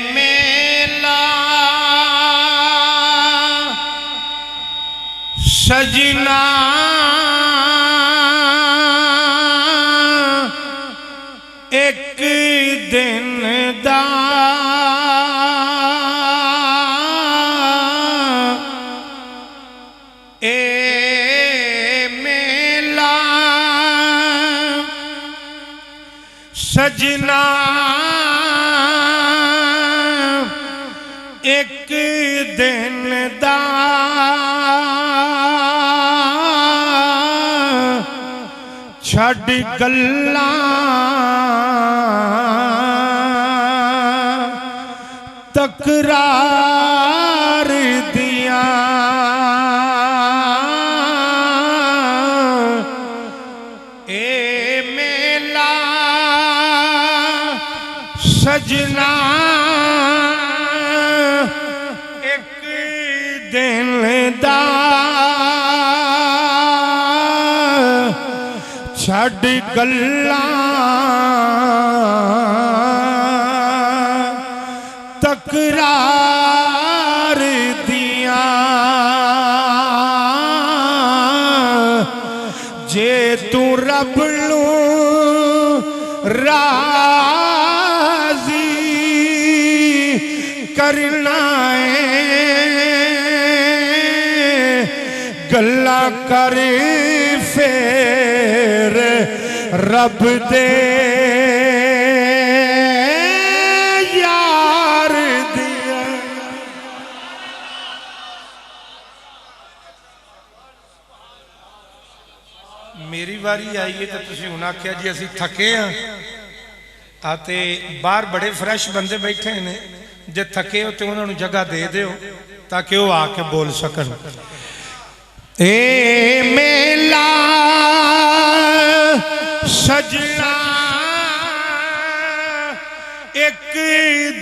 मेला सजना एक दिन दा मेला सजना एक दिन दा छड़ गल्लां तकरार दियां मेला सजना एक दिन दा छड़ गल्लां तकरार दियां जे तू रब नू राजी करना है गल्ला कर फेर रब दे यार दिया। मेरी वारी आई है तो तुसीं हुण आख्या जी असीं थके हाँ आते बाहर बड़े फ्रैश बंदे बैठे ने जे थके हो तो उन्होंने जगह दे दो ताकि वो आके बोल सकन। मेला सजना एक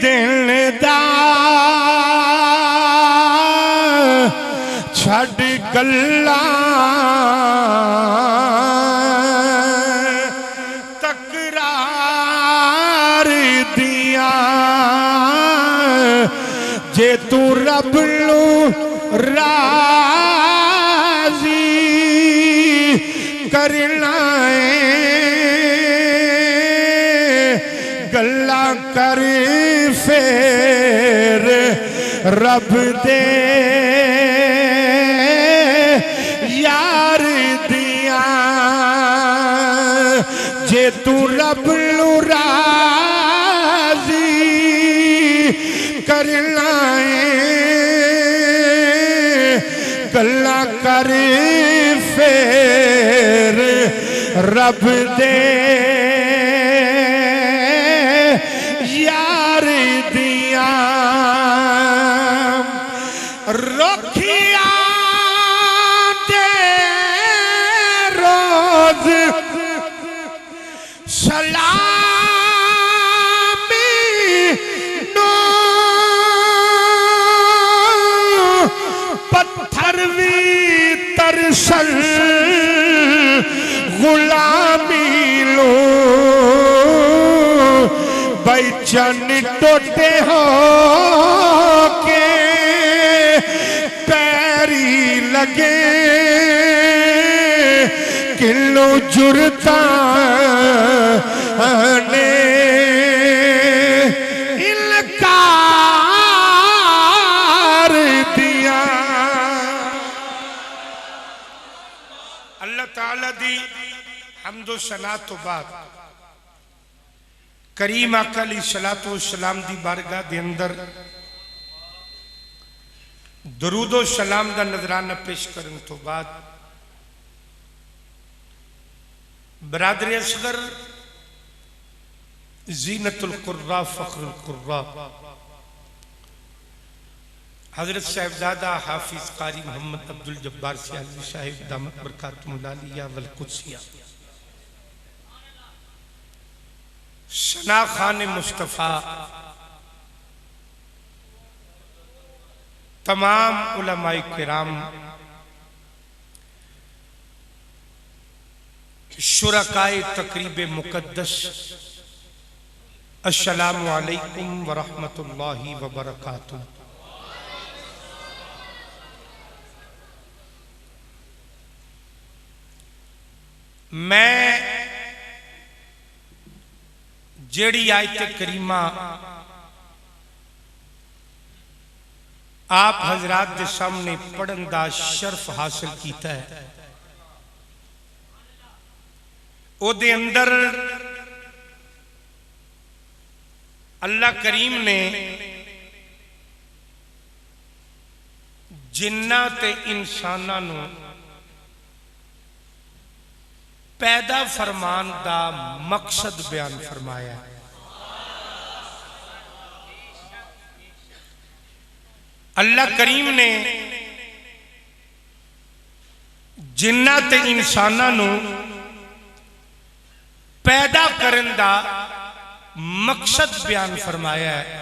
दिन दा छड़ गल्लां तकरार दियां जे तू रब नू राजी करना है गल्ला कर फेर रब दे यार दियां जे तू रब नू राजी करना है गल्ला कर फेर रब दे यार दियां रोखिया दे रोज सलामी नो पत्थर भी तरसल गुलामी लो बैचन टोटे हो के पैरी लगे किलो जुरता ने इनकार दिया। अल्लाह ताला दी हम्दो सना तो बाद करीम आका अलैहिस्सलातु वस्सलाम दी बारगाह दे अंदर दरूदो सलाम दा नजराना पेश करन तो बाद बरादरी असगर जीनतुल कुर्रा फख्रुल कुर्रा हजरत साहिबजादा हाफिज कारी मोहम्मद अब्दुल जब्बार सियालवी साहिब दामत बरकातुहुल आलिया वल कुद्सिया सना खान मुस्तफ़ा तमाम उलमाए किराम शुरकाए तकरीब मुकद्दस अस्सलामु अलैकुम वरहमतुल्लाहि वबरकातुह। मैं जेड़ी आयत करीमा आप हजरात के सामने पढ़न का शर्फ हासिल किया है, ओदे अंदर अल्लाह करीम ने जिन्ना ते इंसाना नू पैदा फरमान का मकसद बयान फरमाया। अल्लाह करीम ने जिन्ना ते इंसाना नू पैदा करन दा मकसद बयान फरमाया है।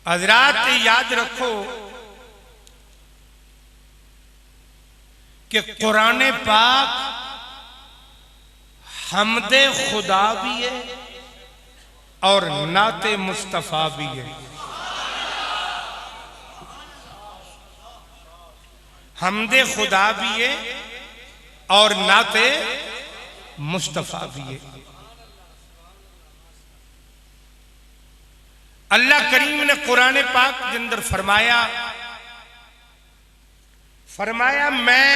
हजरात याद रखो कि कुरान पाक हमदे खुदा भी है और नाते मुस्तफा भी है। हमदे खुदा भी है और नाते मुस्तफा भी है। अल्लाह करीम ने कुरान पाक के अंदर फरमाया मैं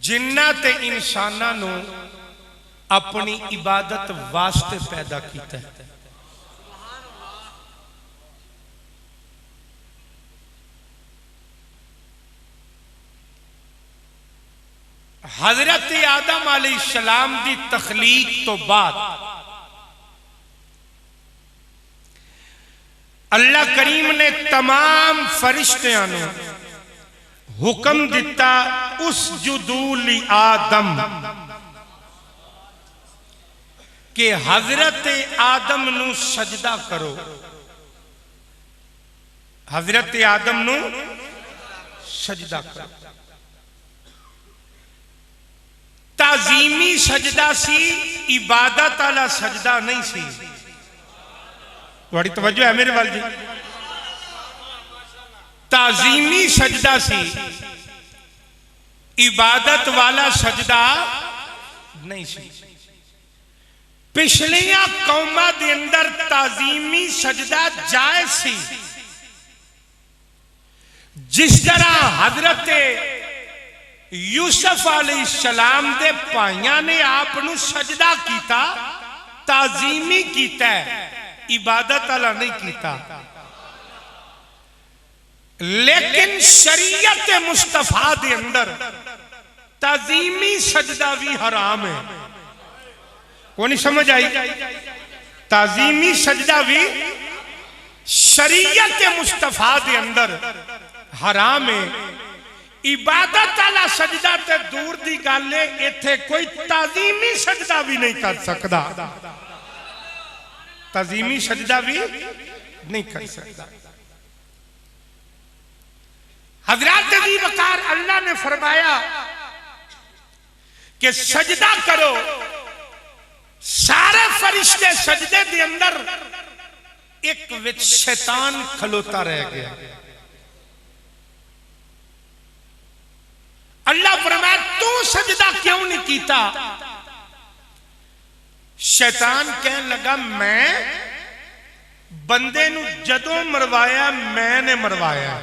जिन्ना ते इंसाना नू अपनी इबादत वास्ते पैदा किया है। हजरत आदम अलैहिस्सलाम की तखलीक तो बाद अल्लाह करीम ने तमाम फरिश्तियां नू हुक्म दिता उस जुदूली आदम के हजरत आदम नू सजदा करो। हजरत आदम नू सजदा करो। ताजीमी सजदा सी, इबादत वाला सजदा नहीं सी। बड़ी तवज्जो है मेरे वाल जी। ताजीमी सजदा सी, इबादत वाला सजदा नहीं सी। पिछलियां कौमां दे अंदर ताजीमी सजदा जायज सी। जिस तरह हजरत यूसुफ अलैहिस्सलाम दे भाइयां ने आप नू सजदा कीता, ताजीमी कीता, इबादत वाला नहीं कीता। लेकिन शरीयत मुस्तफा दे अंदर ताजीमी सजदा भी हराम है। को नहीं समझ आई? ताजीमी सजदा भी शरीयत मुस्तफा दे अंदर हराम है। इबादत वाला सजदा ते दूर दी गल है, इत्थे कोई ताजीमी सजदा भी नहीं कर सकता। ताजीमी सजदा भी नहीं कर सकता। हजरत दी वकार अल्लाह ने फरमाया कि सजदा करो। सारे फरिश्ते सजदे दे अंदर, एक विच शैतान खलोता रह गया। अल्लाह फरमाया तू सजदा क्यों नहीं कीता? शैतान कहने लगा मैं बंदे नू जदों मरवाया मैंने मरवाया।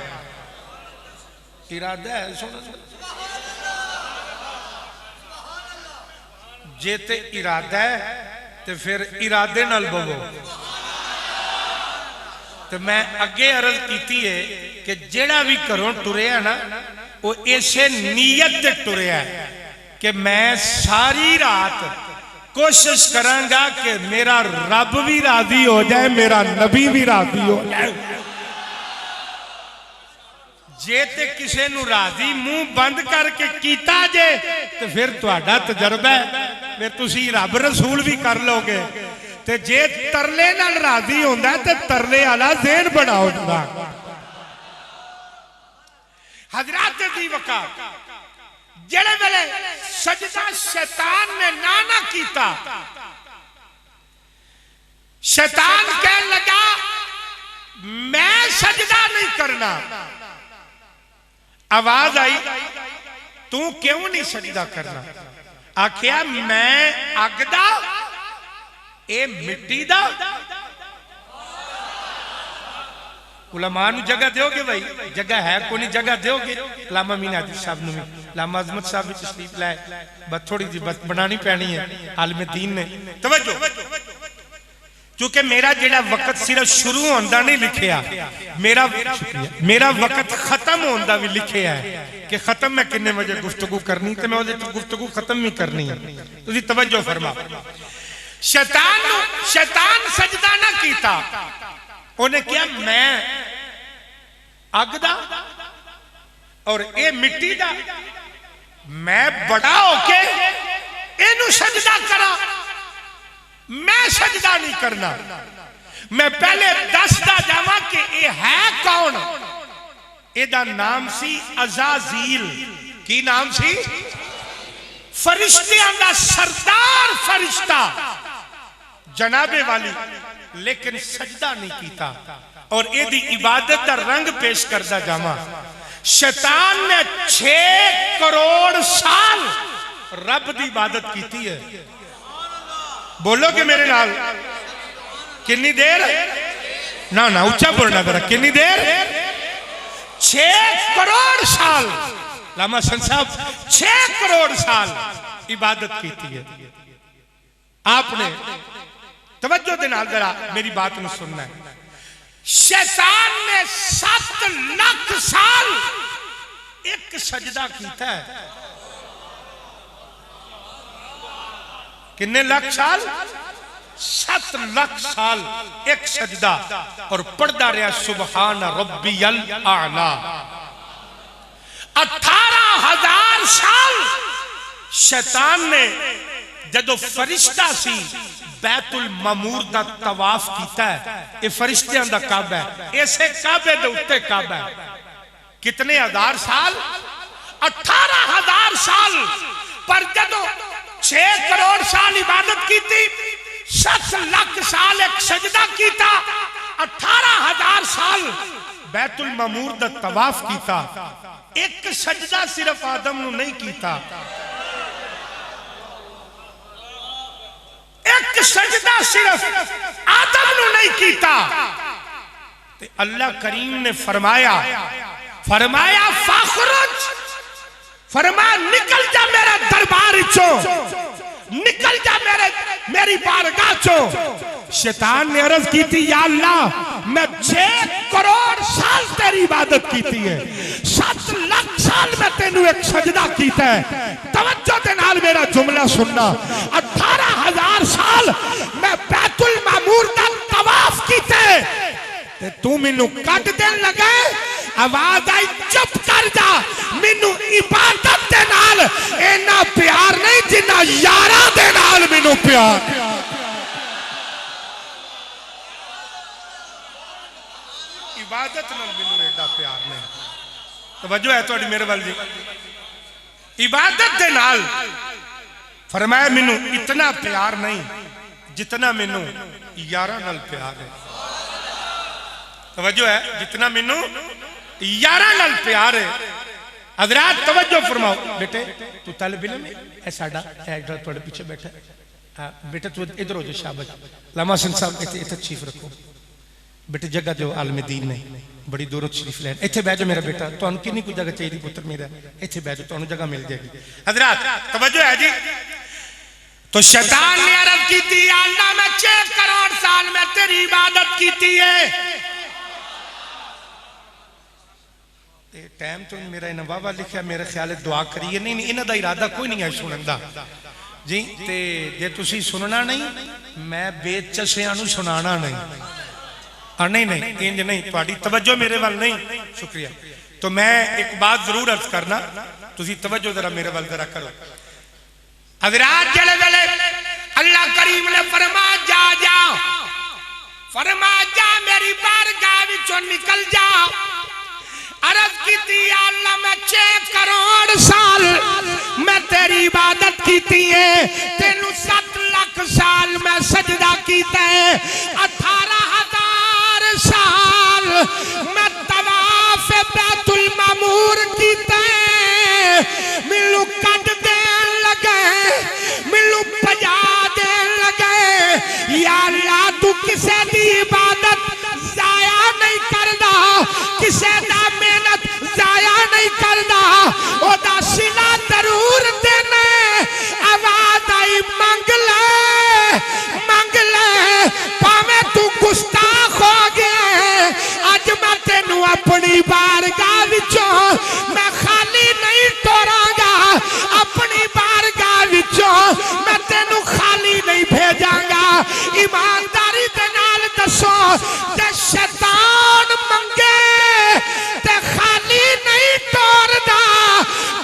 इरादा है सुनो, जे ते इरादा है तो फिर इरादे नाल बोलो। तो मैं अगे अर्ज की है कि जेड़ा भी घरों टुरिया ना वो इसे नीयत ते टुरिया कि मैं सारी रात कोशिश करांगा कि मेरा रब भी राजी हो जाए, मेरा नबी भी राजी हो जाए। जे ते किसी नू राजी मुंह बंद करके कीता जे तो फिर तुहाडा तजर्बा है, फिर तुसी रब रसूल भी कर लोगे। ते जे तरले नाल राजी होंदा ते तरले वाला ज़हन बनाओ। हजरत दी वकार जेड़े वेले सजदा शैतान ने ना कीता, शैतान कह लगा मैं सजदा नहीं करना। आवाज आई तू क्यों नहीं सजदा करना? आखिया मैं अग दा ए मिट्टी दा। उलमा नू जगह दोगे भाई? जगह है को नहीं, जगह दोगे? लामा मीना साहब नू भी, लामा अजमत साहब भी तशरीफ लाए, बस थोड़ी जी बस बनानी पैनी है आलिम दीन ने। तवज्जो, क्योंकि मेरा जेड़ा वक्त सिर्फ शुरू होंदा नहीं लिखिया, मेरा वक्त खत्म होंदा भी लिखिया है कि खत्म मैं किन्ने बजे गुफ्तगू करनी, तो मैं गुफ्तगू खत्म ही करनी है। तुसी तवज्जो फरमा। शैतान सजदा ना कीता, उन्हें क्या मैं अग दा और ये मिट्टी दा, मैं बड़ा होके इनू सजदा करा, मैं सजदा नहीं करना। मैं पहले दसदा जावा कि ये है कौन। एदा नाम सी अज़ाज़ील। की नाम सी? फरिश्तियां दा सरदार फरिश्ता, जनाबे वाली, लेकिन सजदा नहीं कीता। और एदी इबादत दा रंग पेश करदा जावा। शैतान ने 6 करोड़ साल रब दी इबादत कीती है। बोलोगे मेरे नाल? कितनी देर? ना ना ऊंचा बोलना जरा। कितनी देर? 6 करोड़ साल। लामा सन साहब 6 करोड़ साल इबादत कीती है। आपने तवज्जो दे नाल जरा मेरी बात में सुनना है। शैतान ने 7 लाख साल एक सजदा कीता है। कितने लाख साल? 7 लाख साल एक सजदा, और पढ़दा रहा सुबहान रब्बियल आला। 18,000 साल शैतान ने जदों फरिश्ता सी बैतुल मामूर दा तवाफ कीता है। ये फरिश्तियां दा काबा है, ऐसे काबे दे उत्ते काबा है। कितने हजार साल? 18,000 साल। पर जदों 6 करोड़ साल इबादत की थी, 7 लाख साल एक सजदा कीता, 18,000 साल बैतुल मामूर दा तवाफ कीता। एक सजदा सिर्फ आदम नू नहीं कीता, एक सजदा सिर्फ आदम नू नहीं कीता। ते अल्लाह करीम ने फरमाया फाखरुज, फरमाया निकल जा मेरे दरबार चो, निकल जा मेरी बारगाह चो। शैतान ने अर्ज की थी, या अल्लाह मैं 6 करोड़ साल तेरी इबादत की थी है, 7 लाख साल में तेनू एक सजदा कीता है। तवज्जो दे नाल मेरा जुमला सुनना। 18,000 साल मैं बैतुल मामूर दा तवाफ कीते, ते तू मैनू कट देन लगे। आवाज आई चुप कर जा, मैनू इबादत दे नाल इन्ना प्यार नहीं जिन्ना यारा दे नाल मैनू प्यार। इबादत नाल मैनू एडा प्यार नहीं। तवज्जो है तुहाडी मेरे वाल जी। इबादत दे नाल फरमाया मैनू इतना प्यार नहीं जितना मैनू यारा नाल प्यार है। तवज्जो है, जितना मैनू यारा नाल प्यार है। हजरात तवज्जो फरमाओ। बेटे तू तालिब इल्म है, साडा इधर थोड़े पीछे बैठा है। बेटा तू इधर हो जा, शाबाश। लामा सिंह साहब इत्थे तशरीफ रखो। बेटे जगह दो, आलम दीन ने बड़ी दूरों तशरीफ लैन। इत्थे बैठ जाओ मेरा बेटा, तुहानू कितनी कोई जगह चाहिए पुत्र मेरा? इत्थे बैठ जाओ, तुहानू जगह मिल जाएगी। हजरात तवज्जो है जी। तो शैतान ने अर्ज की थी, अल्लाह मैं 6 करोड़ साल में तेरी इबादत की थी है। टाइम तो मेरा इन्हें वाह लिखा, मेरे ख्याल दुआ करिए। नहीं इन्हों का इरादा कोई नहीं है सुनने का जी। ते जे तुसी सुनना नहीं, मैं बेचसिया सुनाना नहीं। नहीं नहीं इंज नहीं, थोड़ी तवज्जो मेरे वाल नहीं। शुक्रिया। तो मैं एक बात जरूर अर्ज करना, तुसी तवज्जो जरा मेरे वाल जरा करो। हज़रात जले जले अल्लाह करीम ने फरमा जा जा, फरमा जा मेरी बारगाह विचों निकल जा। अर्ज की थी अल्लाह मैं 6 करोड़ साल मैं तेरी इबादत की थी है, तेनू 7 लाख साल मैं सजदा कीता है, 18,000 साल मैं तवाफ बैतुल मामूर कीता है, मिलू कट देन लगे, मिलू पजा देन लगे। या अल्लाह तू किसे दी इबादत जाया नहीं करदा, किसे दा मेहनत जाया नहीं करदा, ओदा सिला जरूर देना। आवाज आई मंग ले भावे तू गुस्ताख हो गया, अज मैं तेनू अपनी बारगाह विचों मैं खाली नहीं टोरांगा, अपनी बारगाह विचों मैं तेनू खाली नहीं भेजांगा। ईमानदारी दे नाल दसो ते शैतान मंगे ते खाली नहीं टोरदा,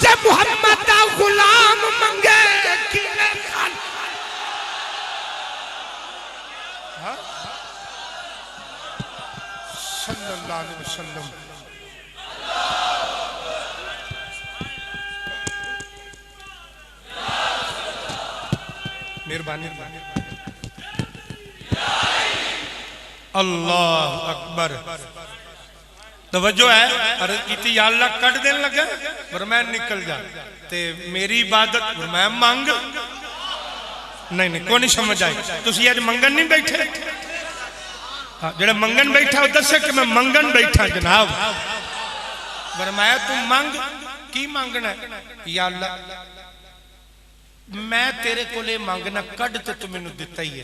जे मुहम्मद दा गुलाम मंगे किने खाली। सल्लल्लाहु अलैहि वसल्लम। मेहरबानी अल्लाह अकबर। तवज्जो है, अर्ज की या अल्लाह कट देन लगा पर मैं निकल जा ते मेरी इबादत मैं मंग नहीं नहीं कोई नहीं समझ आई। तुसी आज मंगन नहीं बैठे? हाँ, जेड़ा मंगन बैठा वो दसे कि मैं मंगन बैठा जनाब। फरमाया तू मंग की मंगना? या अल्लाह मैं तेरे कोले मंगना कड ते तू मैनू दिता ही है,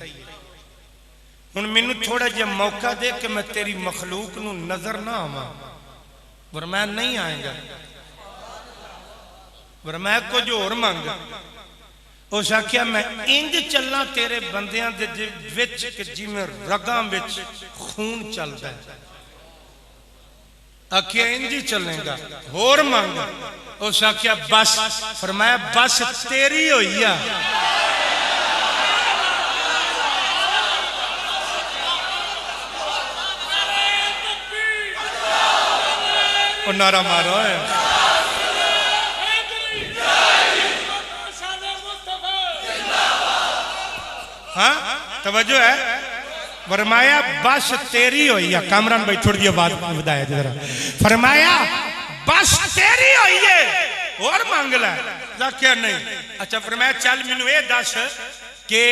हुण मैनू थोड़ा जिहा मौका दे कि मैं तेरी मखलूक नू नजर ना आवां। फरमाया नहीं आएगा। फरमाया कुछ होर मंग। उस आख्या मैं इंज चलना तेरे बंदियां दे विच कि जिवें रगां विच खून चलदा है। आख्या इंज ही चलेगा, होर मंग। उस आख्या बस। फरमाया बस तेरी होई आ। नारा मारो है। हाँ तवज्जो है। फरमाया बस तेरी होई है। कामरान भाई थोड़ी आवाज बताया जरा। फरमाया बस तेरी होई है और मांग ले। क्या नहीं? अच्छा फरमाया चल मैनू ये दस के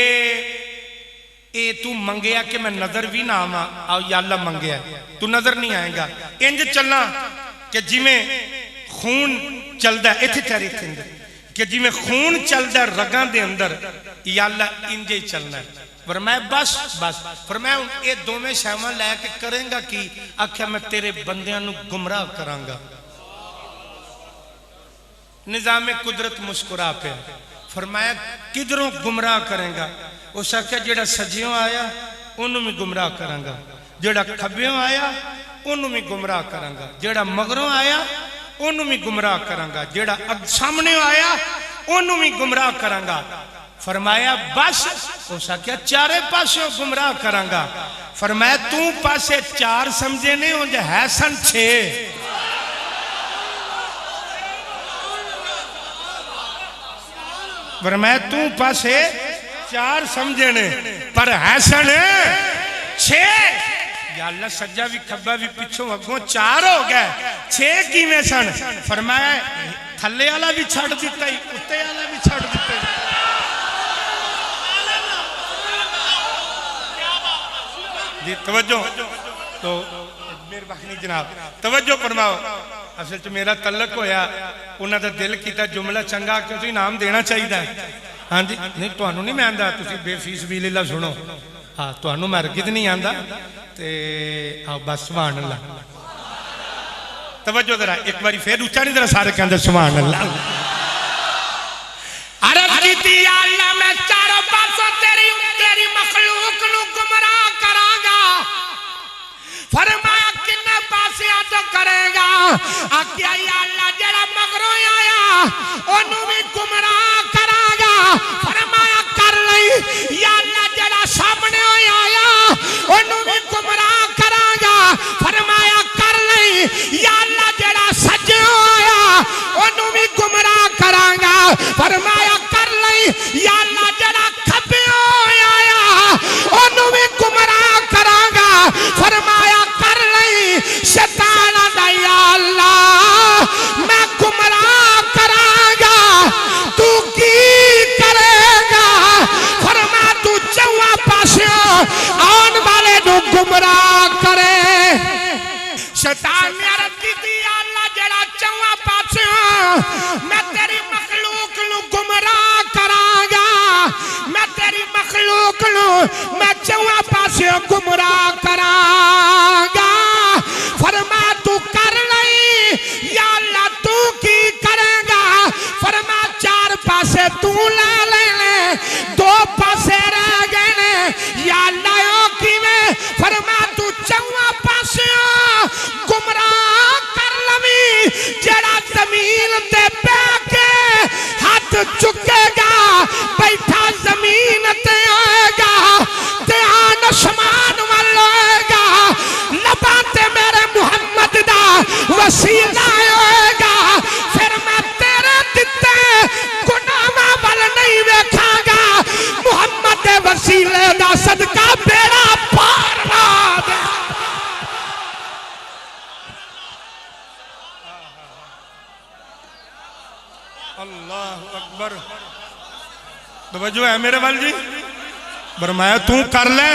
ए तू मंगया कि मैं नजर भी ना आवा। आओ या अल्लाह मंगया तू नजर नहीं आएगा। इंज चलना कि जिमें खून चलता इत्थे तेरे कि जिमें खून चलता रगां दे अंदर, या अल्लाह इंज ही चलना है। फरमाया बस बस। फरमाया ये दोवें शावां लैके करेंगा कि? आख्या मैं तेरे बंदियां नू गुमराह करांगा। निजामे कुदरत मुस्कुरा पे। फरमाया किधरों गुमराह करेंगा? उस आख्या जेड़ा सज्जियों आया उन्होंने भी गुमराह करांगा, जेड़ा खब्बियों आया उन्होंने भी गुमराह करांगा, जेड़ा मगरों आया उन्होंने भी गुमराह करांगा, जेड़ा सामने आया उन्होंने भी गुमराह करांगा। फरमाया बस। उस आख्या चारे पासों गुमराह करांगा। फरमाया तू पासे 4 समझे ने उंज है सन 6। फरमाया तू पासे 4 समझे ने पर है सन 6। या अल्लाह सज्जा भी खब्बा भी पिछों अगों 4 हो गए, 6 किवें सन? फरमाया थल्ले वाला भी छड़ दिता ही, उत्ते वाला भी छड़ दिता। जी तवज्जो। तो मेहरबानी जनाब तवज्जो फरमाओ। असल च मेरा तलक होया, उन्हां दा दिल कीता जुमला चंगा कि तुसीं इनाम देना चाहिए। हाँ जी नहीं तुहानू नहीं मैं आंदा, तुसीं बेफीस भी लीला सुनो। हाँ तुहानू मैं हरगिज़ नहीं आंदा ते आओ बस सुभान अल्लाह। तवज्जो जरा एक बारी फिर उच्चा नहीं जरा सारे कहंदे सुभान अल्लाह। अरब कीती या अल्लाह मैं चारों पासों तेरी तेरी मखलूक नू गुमराह करांगा। फरमाया किन्ने पासियां तो करेगा? आख्या या अल्लाह जेड़ा मगरों आया ओनू भी गुमराह करांगा। फरमाया कर लई। या अल्लाह जेड़ा सामने आया ओनू भी गुमराह करांगा। फरमाया कर लई। या अल्लाह जेड़ा गुमराह करे। शैतान ने अर्ज की अल्लाह जड़ा चौवां पासियों मैं तेरी मखलूक नूं गुमराह करांगा, मैं तेरी मखलूक नूं मैं चौवां पासियों गुमराह करांगा। फरमा तू कर लई या अल्लाह तू की करेगा। फरमा चार पासे तू ले ले, दो पासे रह गए ने या अल्लाह ओ किवें। फरमा तू चौवां पासियों गुमराह कर लवी। जेड़ा जमीन ते बैठ के हाथ चुकेगा बैठा जमीन ते होएगा, ध्यान आसमान वाल होएगा, लबा ते मेरे मुहम्मद दा वसीला होएगा। फिर मैं तेरे दिते गुनाहां वाल नहीं वेखांगा, मुहम्मद दे वसीले दा सदका बेड़ा पार ला दे। अल्लाह अकबर। तवज्जो है मेरे वाल जी। फरमाया तू कर ले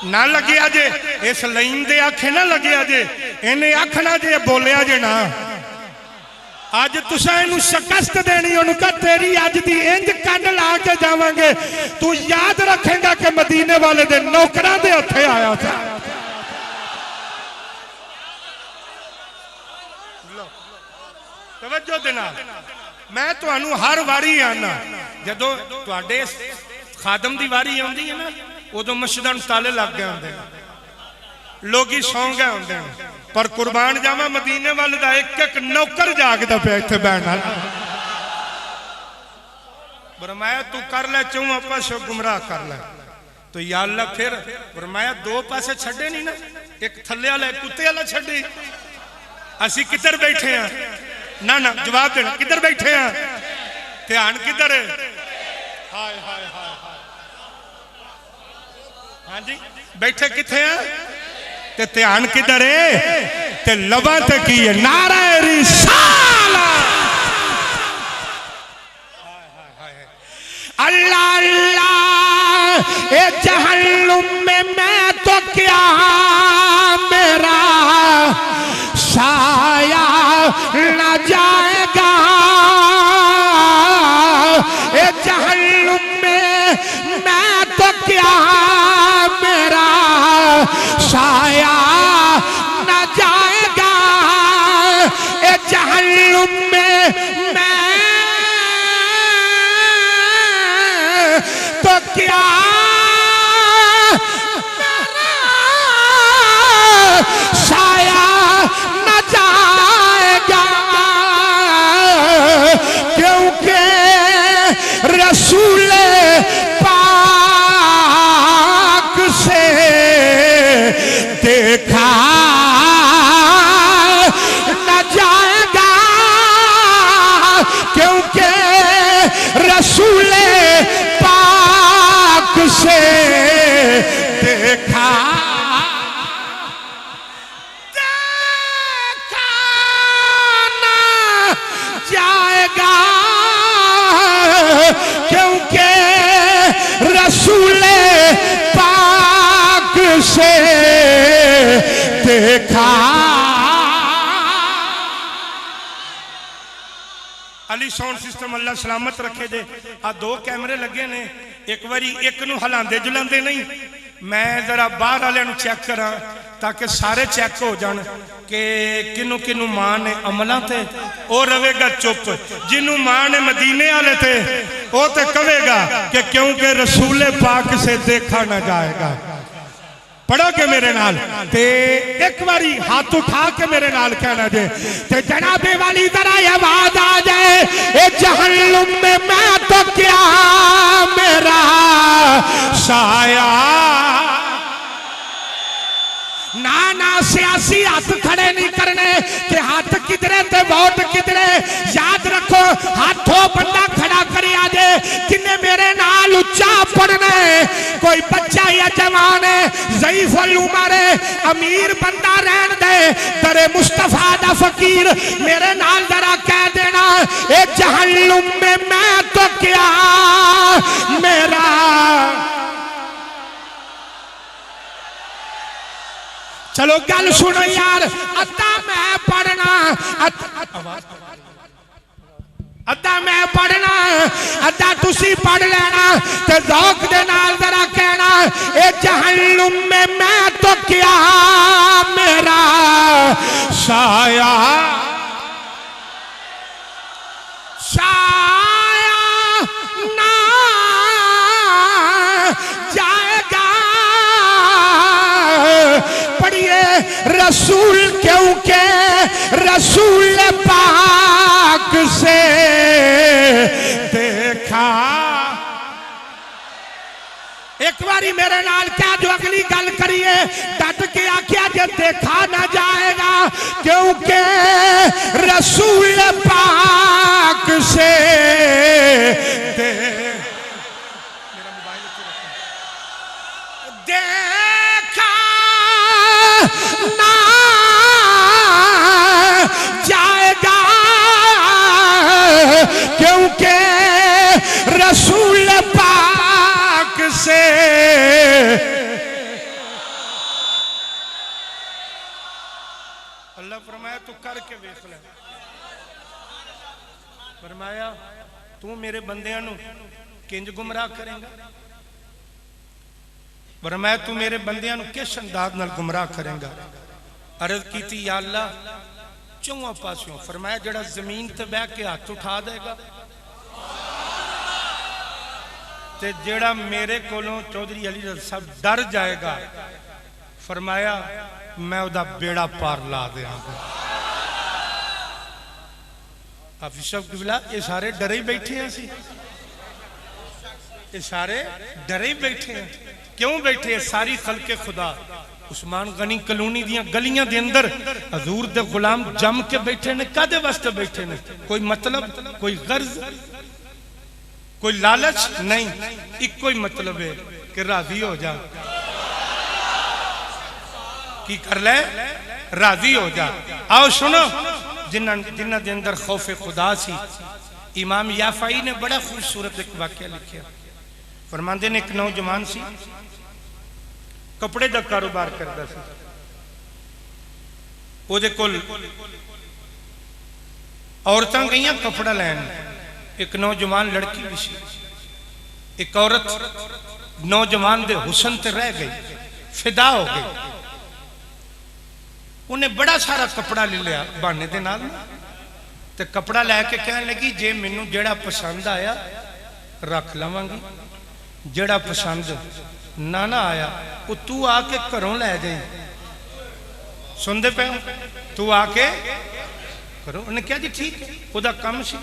ना लगे अजे इस लाइन दे आखे ना लगे अजे इन्हें आखना जे बोलिया जे ना अज तुसा इनू शिकस्त देनी उन्होंने कहा तेरी अज दी इंज कंड ला के जावांगे तू याद रखेगा कि मदीने वाले दे नौकरां दे हथे आया था। तवज्जो देना मैं तुहानू हर वारी आना जदों तुहाडे खादम दी वारी आउंदी है ना उदों मस्जिदां नूं ताले लग गए होंदे लोग सौ गए होंदे पर कुर्बान जावा मदीने वाले दा एक एक नौकर जागदा पिया इत्थे बैठण वाला। फरमाया तू कर ले चौवां पासे गुमराह कर ले तो या अल्लाह फिर फरमाया दो पासे छड्डे नहीं ना एक थल्ले वाला एक कुत्ते वाला छड्डी असी किधर बैठे हैं ना ना जवाब देना किधर बैठे हैं ध्यान किधर है। हाय हाय हाय हाँ जी बैठे किथे हैं ते ध्यान किधर है ते लबा ते की है नारा रिसालत। अल्लाह अल्लाह ए जहन्नुम में मैं तो क्या मेरा साया न जाएगा। ए जहन्नुम में मैं तो क्या मेरा साया न जाएगा। ए जहन्नुम में मैं तो क्या साया न जाएगा क्योंकि रसूल पाक से देखा न जाएगा क्योंकि रसूल पाक से देखा जाएगा क्योंकि रसूल पाक से देखा। अली साउंड सिस्टम अल्लाह सलामत रखे जे आ दो कैमरे लगे ने एक बारी एक नू हिलांदे जुलांदे नहीं मैं जरा बाहर वाले नू चेक करा ताकि सारे चेक हो जान कि किनू किनू मां ने अमलों ते वो रहेगा चुप जिन्हों मां ने मदीने वाले थे वो तो कहेगा कि क्योंकि रसूल पाक से देखा ना जाएगा। पढ़ोगे मेरे नाल ते एक बारी हाथ उठा के मेरे नाल कहना जे ते जनाबे वाली जरा आवाज आ जाए ए जहन्नुम में मैं तो क्या मेरा साया। ना ना सियासी हाथ खड़े नहीं करने कि हाथ किधरे ते वोट किधरे। याद रखो हाथों बंदा खड़ा करे आजे किन्ने मेरे नाल उच्चा पढ़ना है कोई बच्चा या जवान है ज़ईफ़ उल उमर है अमीर बंदा रहन दे तेरे मुस्तफा दा फकीर मेरे नाल जरा कह देना ए जहन्नुम में मैं तो क्या मेरा चलो गल सुनो यार, अद्धा मैं पढ़ना, अद्धा मैं पढ़ना, अद्धा तुसी पढ़ लेना, ते ज़ौक़ दे नाल जरा कहना, ए जहन्नुम में मैं तो क्या मेरा साया, साया ना जाएगा। पढ़िए रसूल, क्योंकि रसूल पाक से देखा। एक बारी मेरे नाल क्या जो अगली गल करिए, डट के आख्या जे देखा ना जाएगा, क्योंकि रसूल पाक से देखा ना जाएगा, क्योंकि रसूल पाक से। अल्लाह फरमाया तू करके वेख ले, फरमाया तू मेरे बंदियां नू किंज गुमराह करेंगा, फरमाया तू मेरे बंदियां नू किस अंदाज नाल गुमराह करेंगा। अर्ज की या अल्लाह चौवां पासों, फरमाया जड़ा जमीन ते बह के हाथ उठा देगा ते जेड़ा मेरे कोलों चौधरी अली रज़ा साहब डर जाएगा, फरमाया मैं उदा बेड़ा पार ला देंगा। हाफिज़ साहब क़िबला ये सारे डरे ही बैठे हैं, ये सारे डरे ही बैठे हैं। क्यों बैठे? सारी खल्के खुदा उस्मान गनी कलोनी दियां गलियां दे अंदर हजूर दे गुलाम जम के बैठे ने। कादे वास्ते बैठे ने? कोई मतलब, कोई गर्ज, कोई लालच नहीं, इको ही मतलब है कि राजी हो जा। की कर ले? राजी हो जा। आओ सुनो, जिन्ना दे अंदर खौफे खुदा सी। इमाम याफाई ने बड़ा खूबसूरत एक वाकया लिखा। फरमांदे ने एक नौजवान सी, कपड़े का कारोबार करता सी। ओदे कोल औरतां गईयां कपड़ा लैन, एक नौजवान लड़की भी सी। एक औरत नौजवान दे हुसन ते रह गई, फिदा हो गई। उन्हें बड़ा सारा कपड़ा ले लिया बहाने दे नाल, ते कपड़ा लैके कहने लगी जे मैनू जेड़ा पसंद आया रख लवांगी, जेड़ा पसंद ना ना आया वो तू आके घरों लै जाए। सुनते पे हो? तू आके करो। उन्हें कहा जी ठीक है, वह कम सी।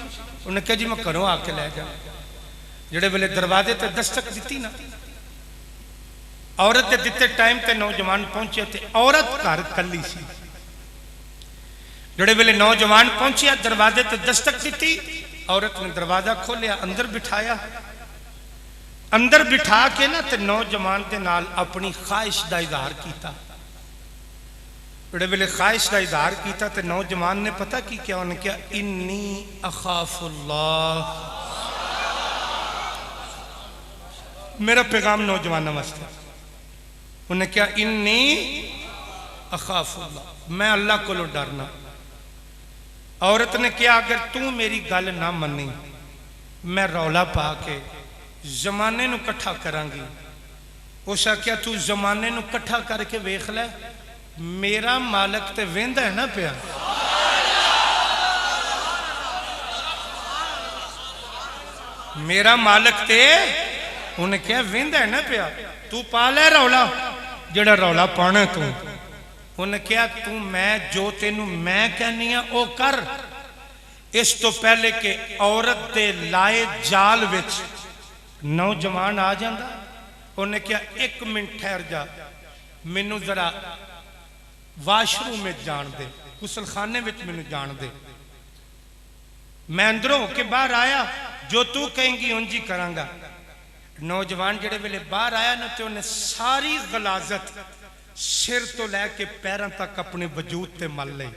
उन्हें कहा जी मैं घरों आके लै जा। जेड़े वेले दरवाजे ते दस्तक दी ना, औरत के दिते टाइम ते नौजवान पहुंचे, ते औरत घर कली सी। जेड़े वेले नौजवान पहुंचे, दरवाजे ते दस्तक दी, औरत ने दरवाजा खोलिया, अंदर बिठाया। अंदर बिठा के ना ते नौजवान के नाल अपनी ख्वाहिश का इजहार किया। बड़े वेले ख्वाहिश का इजहार किया तो नौजवान ने पता की क्या? उन्हें क्या? इन्नी अखाफुल्लाह। मेरा पैगाम नौजवानों वास्ते। उन्हें क्या? इन्नी अखाफुल्लाह, मैं अल्लाह को डरना। औरत ने क्या? अगर तू मेरी गल ना मनी, मैं रौला पा के जमाने नू कट्ठा करांगी। उस आख्या तू जमाने नू कट्ठा करके वेख ले, मेरा मालक ते वेंदा है ना पिया। मेरा मालक ते उन्हें क्या वेंदा है ना पिया, तू पा ले रौला, जेड़ा रौला पाना तू। उन्हें क्या? तू मैं जो तेनू मैं कहनी आ ओ कर। इस तो पहले के औरत दे लाए जाल विच नौजवान आ जाता। उन्हें क्या? एक मिनट ठहर जा, मैनू जरा वाशरूम में जान दे, गुसलखाने में मैनू जान दे। मैं अंदरों होके बाहर आया, जो तू कहेंगी उंज ही करांगा। नौजवान जेड़े वेले बाहर आया ना, तो उन्हें सारी गलाजत सिर तो लैके पैरों तक अपने वजूद ते मल ली।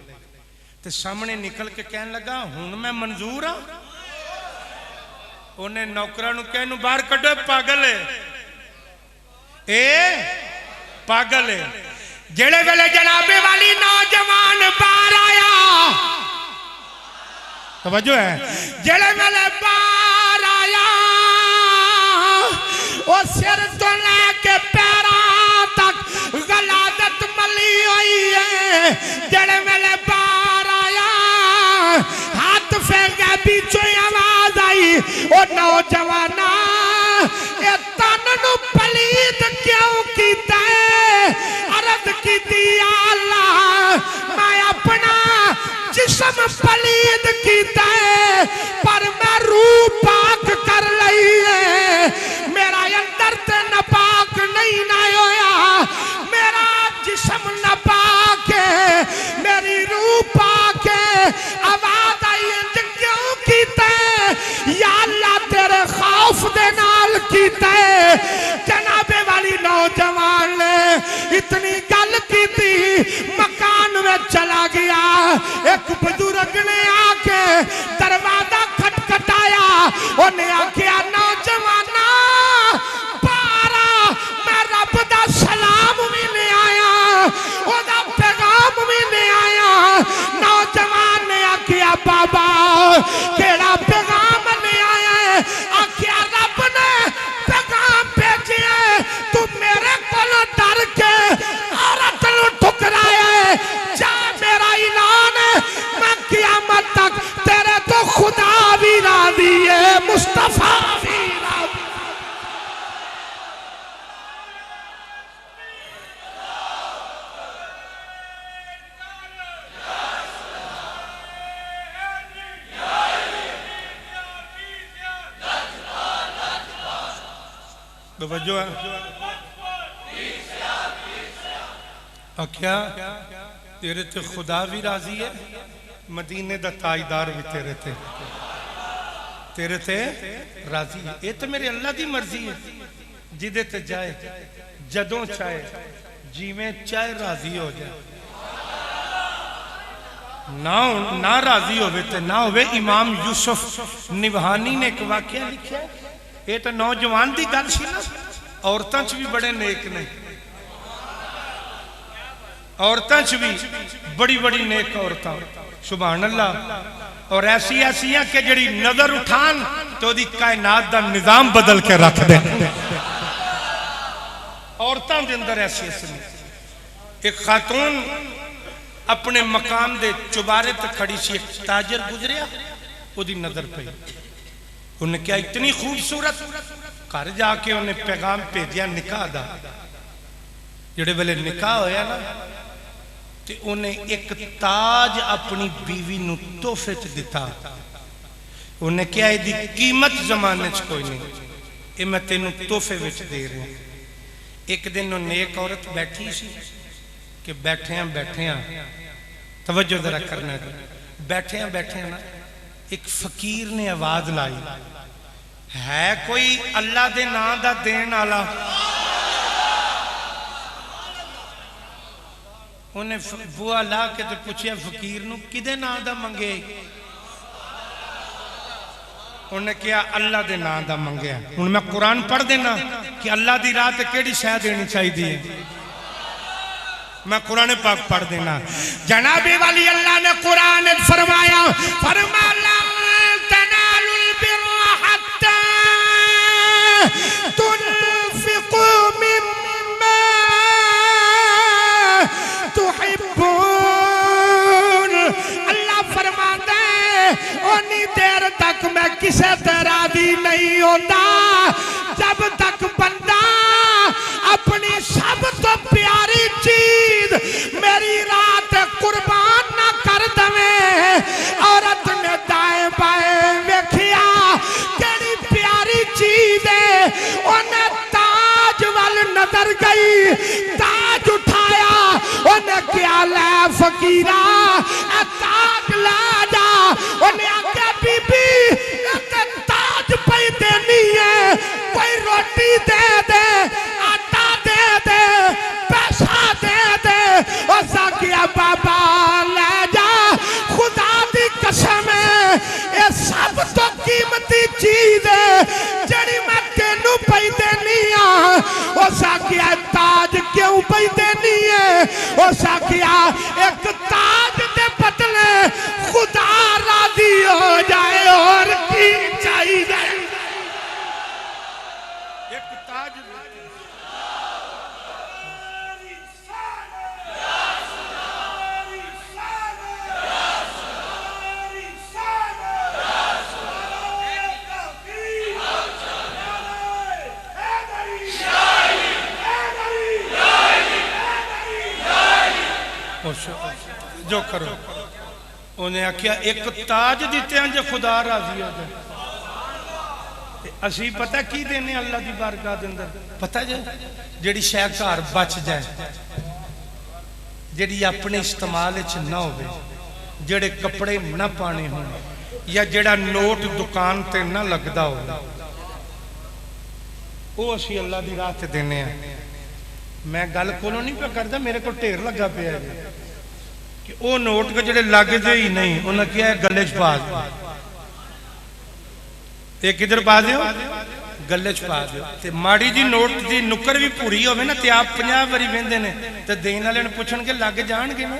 ते सामने निकल के कहन लगा, हुण मैं मंजूर हाँ। उन्हें नौकरां नूं कहन बाहर कड्डो, पागल है, ए पागल है। जेड़े वेले जनाबे वाली नौजवान बाहर आया, तवज्जो है, जेड़े वेले बाहर आया वो सिर तो लेके पैरों तक गलादत मली हुई है। जेड़े वेले बाहर आया हाथ फेंका, पीछे आवाज आई, ओ नौजवाना ये तन नू पलीद क्यों कीता है? अर्ज की अल्लाह मैं अपना जिस्म पलीद कीता है पर मैं रूह पाक कर लई है। मेरा अंदर ते नापाक नहीं ना होया, मेरा जिस्म नापाक है, मेरी रूह पाक है। आवाज आई क्यों कीता है? या अल्लाह तेरे खौफ दे नाल कीता है। जनाबे वाली नौजवान ने इतनी गल की थी, मकान में चला गया। एक बुजुर्ग ने आके दरवाजा खटखटाया, उन्हें आख्या नौजवाना पारा मैं रब दा सलाम भी ले आया, ओदा पैगाम भी ले आया। नौजवान ने आख्या बाबा केड़ा पैगाम ले आया है? आख्या रब ने पैगाम भेजे तू मेरे कोलों डर के औरत नूं ठुकराया है। जा मेरा ऐलान है मैं क़यामत तक तेरे तो खुदा भी राज़ी है, मुस्तफा भी राज़ी। तवज्जो है। क्या तेरे ते खुदा भी राजी है, मदीने दा ताजदार भी तेरे ते राजी है। ये तो मेरे अल्लाह की मर्जी है, जिदे ते जाए जदों चाहे जिवें चाहे राजी हो जाए। ना राजी होवे ते ना होवे। इमाम यूसुफ निभानी ने एक वाकया लिखा, ये तो नौजवान की गल सी ना। औरतां च भी बड़े नेक ने, औरतां च भी बड़ी बड़ी नेक औरतां, सुभान अल्लाह। और ऐसी ऐसियां कि जड़ी नजर उठान तो ओदी कायनात दा निजाम बदल के रख दे। औरतां दे अंदर ऐसी ऐसी एक खातून अपने मकाम दे चुबारे ते खड़ी सी, एक ताजर गुजरिया, ओदी नजर पई। उन्हें क्या इतनी खूबसूरत, घर जाके उन्हें पैगाम भेजा निकाह दा। जेड़े वेले निकाह होया ना ते उन्हें एक ताज अपनी बीवी नूं तोहफे च दिता। उन्हें क्या इहदी कीमत जमाने च कोई नहीं, ये मैं तेनों तोहफे विच दे रहा। एक दिन नेक औरत बैठी सी कि बैठिया तवज्जो जरा करना, बैठिया ना एक फकीर ने आवाज लाई, है कोई अल्लाह दे नां दा देन वाला? उन्हें बुआ ला के तो पूछया फकीर नूं किदे नां दा मंगे? उन्हें क्या अल्लाह दे नां दा मंगया। हुण मैं कुरान पढ़ देना कि अल्लाह दी राह ते केड़ी शै देनी चाहिए। मैं कुरान पाक पढ़ देना। जनाबे वाली अल्लाह ने कुरान फरमाया, फरमाया तनालुल बिर्रा हत्ता तुनफिकू मिम्मा तुहिब्बून। अल्लाह फरमाता है उन्नी देर तक मैं किसे तरह दी नहीं होता जब तक बंदा अपनी सब तो प्यारी चीज मेरी रात कुर्बान ना कर दवे। औरत ने दाएं बाएं वेखिया केड़ी प्यारी चीज है, उन्हें ताज वाल नजर गई, ताज उठाया, उन्हें क्या लै फकीरा ताज ला जा। उन्हें आख्या बीबी ताज पई देनी है, कोई रोटी दे दे, आटा दे दे, पैसा दे दे। ऐसा किया बाबा ले जा, खुदा दी कसम है ये सब तो कीमती चीज है जड़ी मैं तेनू पई देनी आ। ऐसा किया ताज क्यों पई देनी है? एक ताज जो करो उन्हें आख्या एक ताज दिते जो खुदा राजी हो जाए। असी पता की देने अल्लाह की बारगाह के अंदर पता जे जिहड़ी शै घर बच जाए, जिहड़ी अपने इस्तेमाल ना होवे, जिहड़े कपड़े ना पाने हो, या जिहड़ा नोट दुकान ते ना लगदा हो, वो असी अल्लाह की राह ते देने। मैं गल कोलों नहीं पे करता, मेरे को ढेर लगा पिया कि वो नोट के जिहड़े लगदे ही नहीं, उन्हें क्या गले च पा दो, ते किधर पा दो गले च पा दो। ते माड़ी जी नोट की नुक्कर भी पूरी होवे ना, ते आप 50 बारी वेंदे ने, ते देने वाले ने पुछणगे लग जाणगे ना।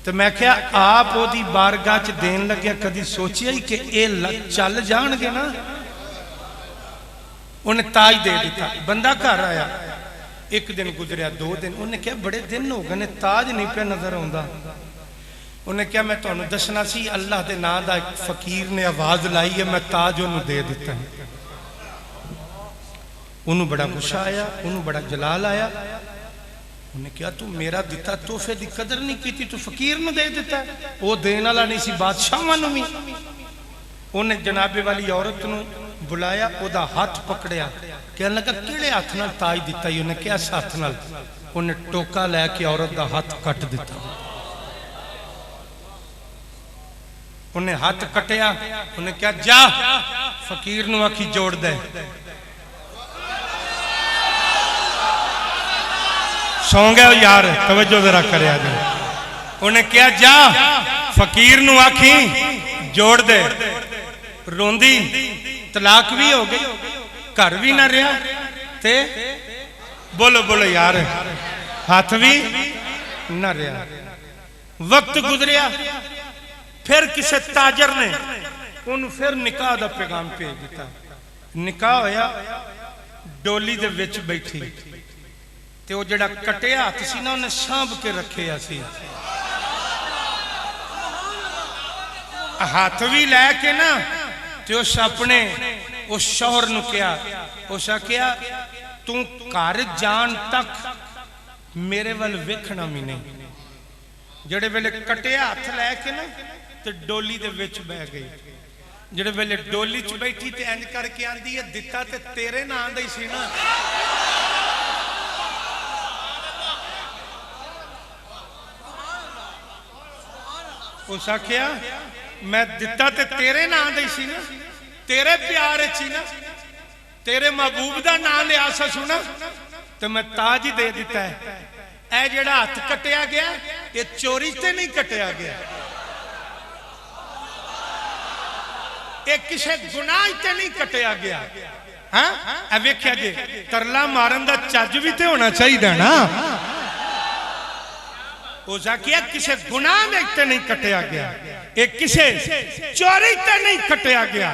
तो मैं क्या आप ओदी बारगाह च देन लग्या कदी सोचिया ही कि ये चल जाणगे ना। उन्हें ताज दे दिता, बंदा घर आया, एक दिन गुजरिया, 2 दिन, उन्हें क्या बड़े दिन हो गए ने ताज नहीं पे नजर आता। उन्हें क्या मैं तुहानू दसना सी, अल्लाह के नाम का एक फकीर ने आवाज लाई है, मैं ताज उन्होंने दे दिता है। उन्होंने बड़ा गुस्सा आया, उन्होंने बड़ा जलाल आया। उन्हें क्या तू मेरा दिता तोहफे की कदर नहीं की, तू फकीर नूं दे दिता है। वो देने वाला नहीं सी, बादशाहां नूं भी। उन्हें जनाबे वाली औरत नूं बुलाया, ओदा हाथ पकड़िया, कहने लगा किहड़े हाथ नाल ताज दिता ही? उन्हें क्या हाथ नाल? उन्हें टोका लैके औरत का हाथ कट दिता। उन्हें हाथ कटिया, उन्हें क्या जा फकीर नूं आखी जोड़ दे। सौ गए यार, तवज्जो जरा करया जे। उन्हें क्या जा फकीर नूं आखी जोड़ दे। रोंदी तलाक भी हो गई, घर भी ना रहा, ते बोलो बोलो यार हाथ भी ना रहा। वक्त गुजरिया, फिर किसी ताजर ने उन्हें फिर निकाह का पैगाम भेज दिता। निकाह होया, डोली दे विच बैठी, ते वो जिहड़ा कटिया हाथ सी ना, उन्हें सांभ के रखे सी। हाथ भी लैके ना, ते उस अपने उस शौहर नूं कहा, उस आख्या तू घर जान तक मेरे वाल वेखना भी नहीं। जिहड़े वेले कटिया हाथ लैके ना, ते डोली दे विच बह गई। जिहड़े वेले डोली च बैठी ते इंज करके आंदी है, दिता ते तेरे नाम दा ही सी ना। उस आख्या मैं दिता ते तेरे नाम दा ही सी ना, तेरे प्यार ची ना, तेरे महबूब का नाम लिया सा सुना, तो मैं ताज ही दे दिता है। ए जेड़ा हाथ कटिया गया, ये चोरी से नहीं कटिया गया, ये किसी गुनाह से नहीं कटिया गया। हाँ वेख्या जे, तरला मारन का चज भी तो होना चाहिए ना। उसका किया किसी गुनाह में ते नहीं कटिया गया, एक किसे चोरी ते नहीं कटिया गया।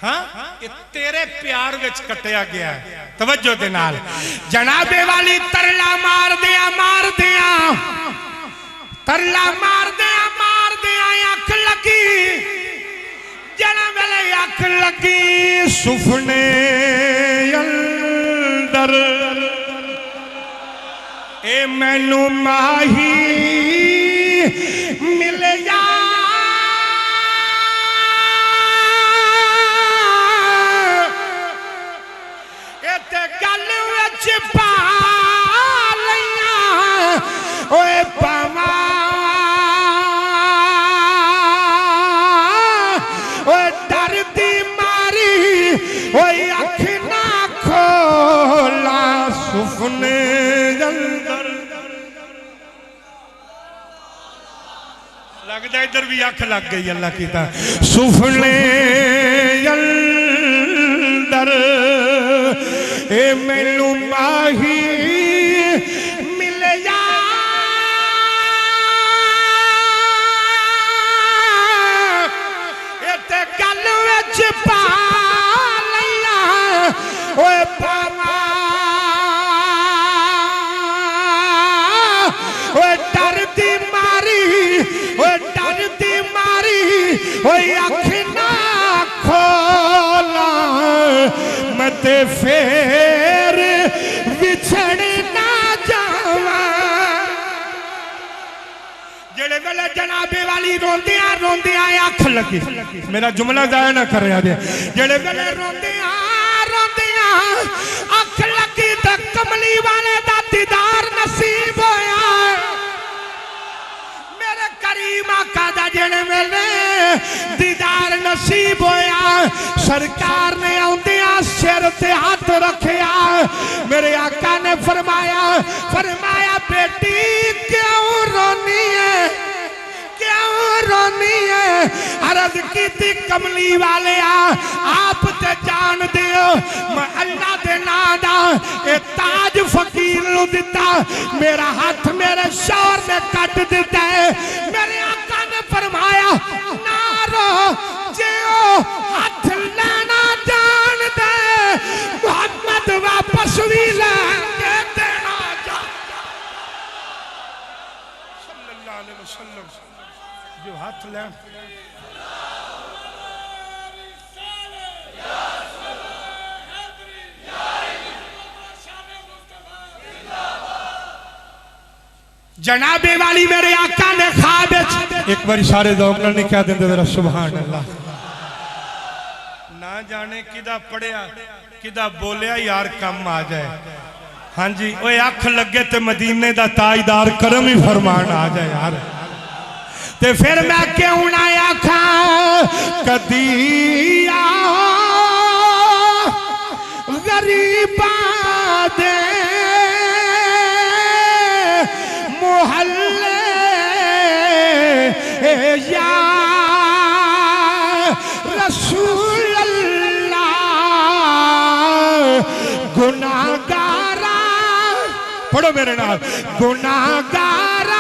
हाँ ये तेरे प्यार विच कटिया गया। तवज्जो दे नाल जनाबे वाली तरला मार दिया, मार दिया, तरला मार दिया, मार दिया। अख लगी, जना वेले अख लगी सुफने अंदर, ए मैनू माही मिल जा। इते गल विच पा लईया, ओए पावा ओए डर दी मारी, ओए अख ना खोला सुफने अंदर। लगता इधर भी अख लग गई अल्लाह की। सुफने अंदर ए मैनू माही मिल जा। इते गल विच पा लईया, ओए पावा ओए डरदी मारी ओए डरदी मारी ओए अख ना खोला मत फेर बिछड़ ना जावा जेड़े वेले जनाबे वाली रोंदियां रोंदियां अख लगी मेरा जुमला जाया ना कर जेड़े वेले रोंदियां रोंदियां अख लगी ते कमली वाले दा दीदार नसीब होया मेरे करीम आका दा जेड़े वेले दीदार नसीब होया सरकार ने आउंदियां सिर ते हाथ रखया मेरे आका ने फरमाया फरमाया बेटी क्यों रोनी है क्यों रोनी है अर्ज की थी कमली वाले आप ते जान दियो मैं अल्लाह दे नाम दा ए ताज फकीर नु दिता मेरा हाथ मेरे शौहर ने कट दिता है मेरे आका ने फरमाया ना रो जे ओ हाथ लेना जान दे मोहम्मद वापस भी ले के देना जा सल्लल्लाहु अलैहि वसल्लम जो हाथ ले जनाबे वाली मेरे आका ने ख्वाब एक बार सारे दौक नहीं कह देंगे जरा सुभान अल्लाह ना जाने किदा पढ़िया किदा बोलिया यार कम आ जाए हाँ जी ओए अख लगे ते मदीने दा ताजदार करम ही फरमान आ जाए यार ते फिर मैं क्यों ना आखा कदी गरीबा दे मोहल्ले या रसूल अल्लाह गुनाहगारा पढ़ो मेरे नाल गुनाहगारा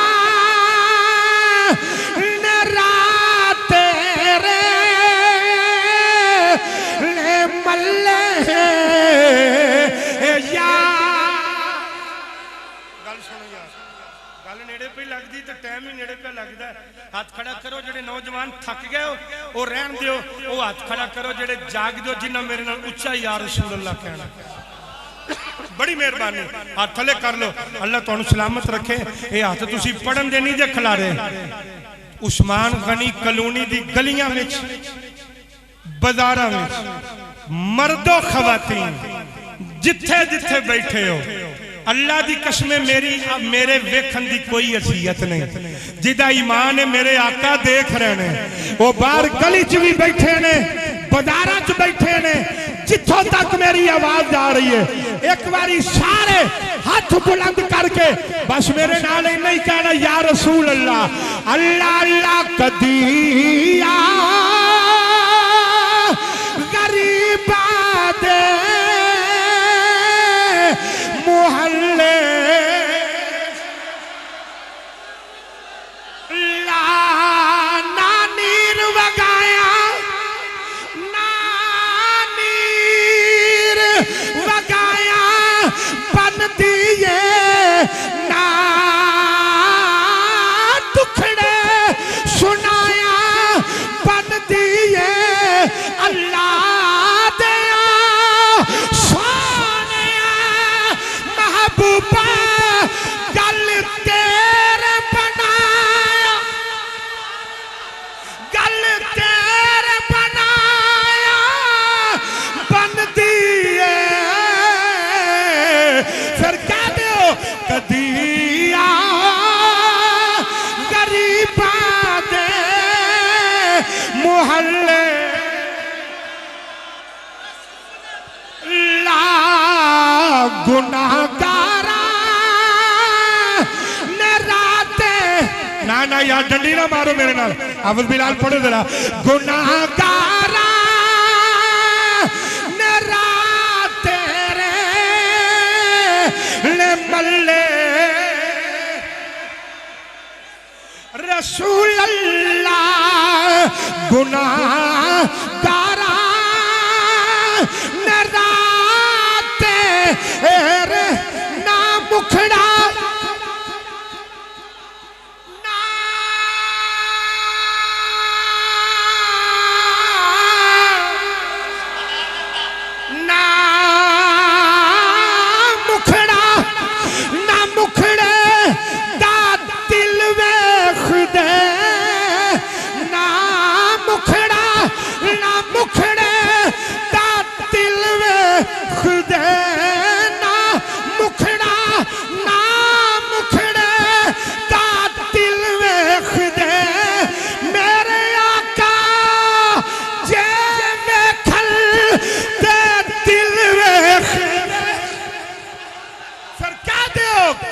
टाइम ही नेड़े पे लगता है हाथ खड़ा करो जेडे नौजवान थक गए वो रहन दियो वो हाथ खड़ा करो जेडे जाग दो जिन्ना मेरे नाल उच्चा या रसूल अल्लाह कहना बड़ी मेहरबानी हाथ थले कर लो अल्लाह तुहानू सलामत रखे ये हाथ तुसी पढ़न दे नहीं जे खिलारे उस्मान गनी कलोनी दी गलियां विच बाजारां विच मर्दो खवातीन जिथे जिथे बैठे हो अल्लाह दी कसम मेरे वेखन दी कोई हसीयत नहीं जिदा ईमान है मेरे आका देख रहे ने वो बाहर गली च भी बैठे ने बाजारा च बैठे ने जिथों तक मेरी आवाज जा रही है एक बारी सारे हाथ बुलंद करके बस मेरे नाल नहीं कहना या रसूल अल्लाह अल्लाह अल्लाह कदिया गरीबा दे मोहल्ले नानीर वगाया नानीर वगाया बन दिए ना टुकड़े सुनाया बन दिए अल्लाह दया महबूबा गल तेरे बनाया गल तेरे बनाया बन दिए फिर कह दो कदिया गरीबा दे मोहल्ले ला गुनाहगारा ने राते ना ना यार डंडी ना मारो मेरे नाल अवल बिलाल पढ़ो जरा गुनाहगारा ने राते रे ले मल्ले रसूल अल्लाह गुनाहगारा ने राते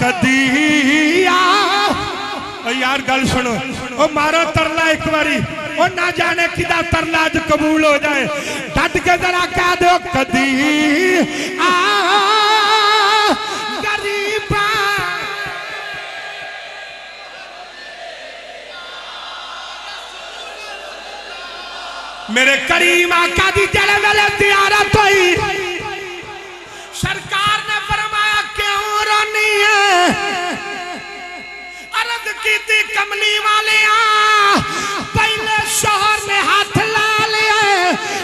कदी यार गल सुनो ओ मारो तरला एक बारी ओ ना जाने किदा तरला अज कबूल हो जाए डट के जरा कह दो कदी गरीबा मेरे करीम आका दी जड़े वेले ज़ियारत हुई सरकार ने फरमाया क्यों रोनी है अर्ज की थी कमली वाले पहले शोहर ने हाथ ला लिया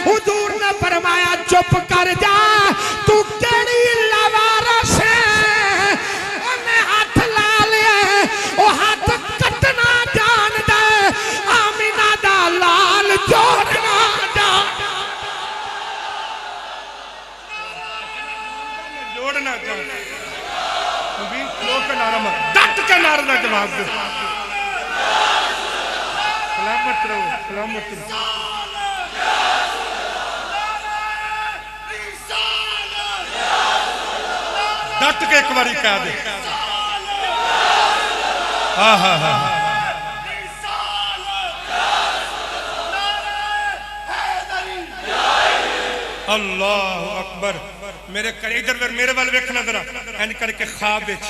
हुजूर ने फरमाया चुप कर जा तू केड़ी लवारस है उन्हें हाथ ला लिया वो हाथ कटना जान दे आमिना दा लाल जोड़ना जोड़ना डट के नारे का जवाब दो सलामत रहो सलामत रहो डट के एक बारी कह दे हाँ हाँ हाँ अल्लाह अकबर मेरे इधर मेरे वाल वेखना जरा इंज करके ख्वाब विच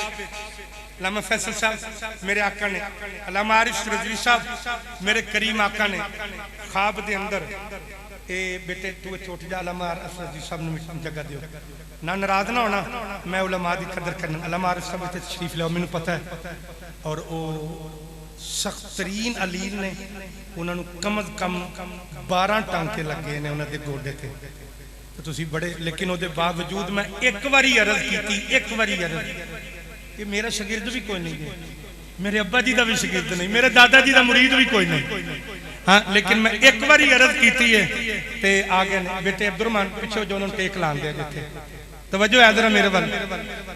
अल्लामा फैसल साहब मेरे आका ने अल्लामा आरिफ रज़वी साहब मेरे करीम आका ने ख्वाब दे अंदर ए बेटे तू उठ जा अल्लामा आरिफ रज़वी साहब ने जगह दियो ना नाराज ना होना मैं उलमा दी कदर करना अल्लामा आरिफ साहब इत्थे तशरीफ लियाओ मैनू पता है और ओ सख्त तरीन अलील ने उन्होंने कम अज कम 12 टांके लगे ने उन्होंने गोडे ते तुसी बड़े लेकिन उसके बावजूद मैं एक बारी अर्ज की एक बारी अर्ज ये मेरा शागिर्द भी कोई नहीं है मेरे अब्बा जी का भी शागिर्द नहीं मेरे दादा जी का मुरीद भी कोई नहीं हाँ लेकिन मैं एक बारी अर्ज की है ते आ गए बेटे अब्दुर्रहमान पिछे जो उन्होंने टेक ला दिया जिथे तवज्जो है जरा मेरे वाल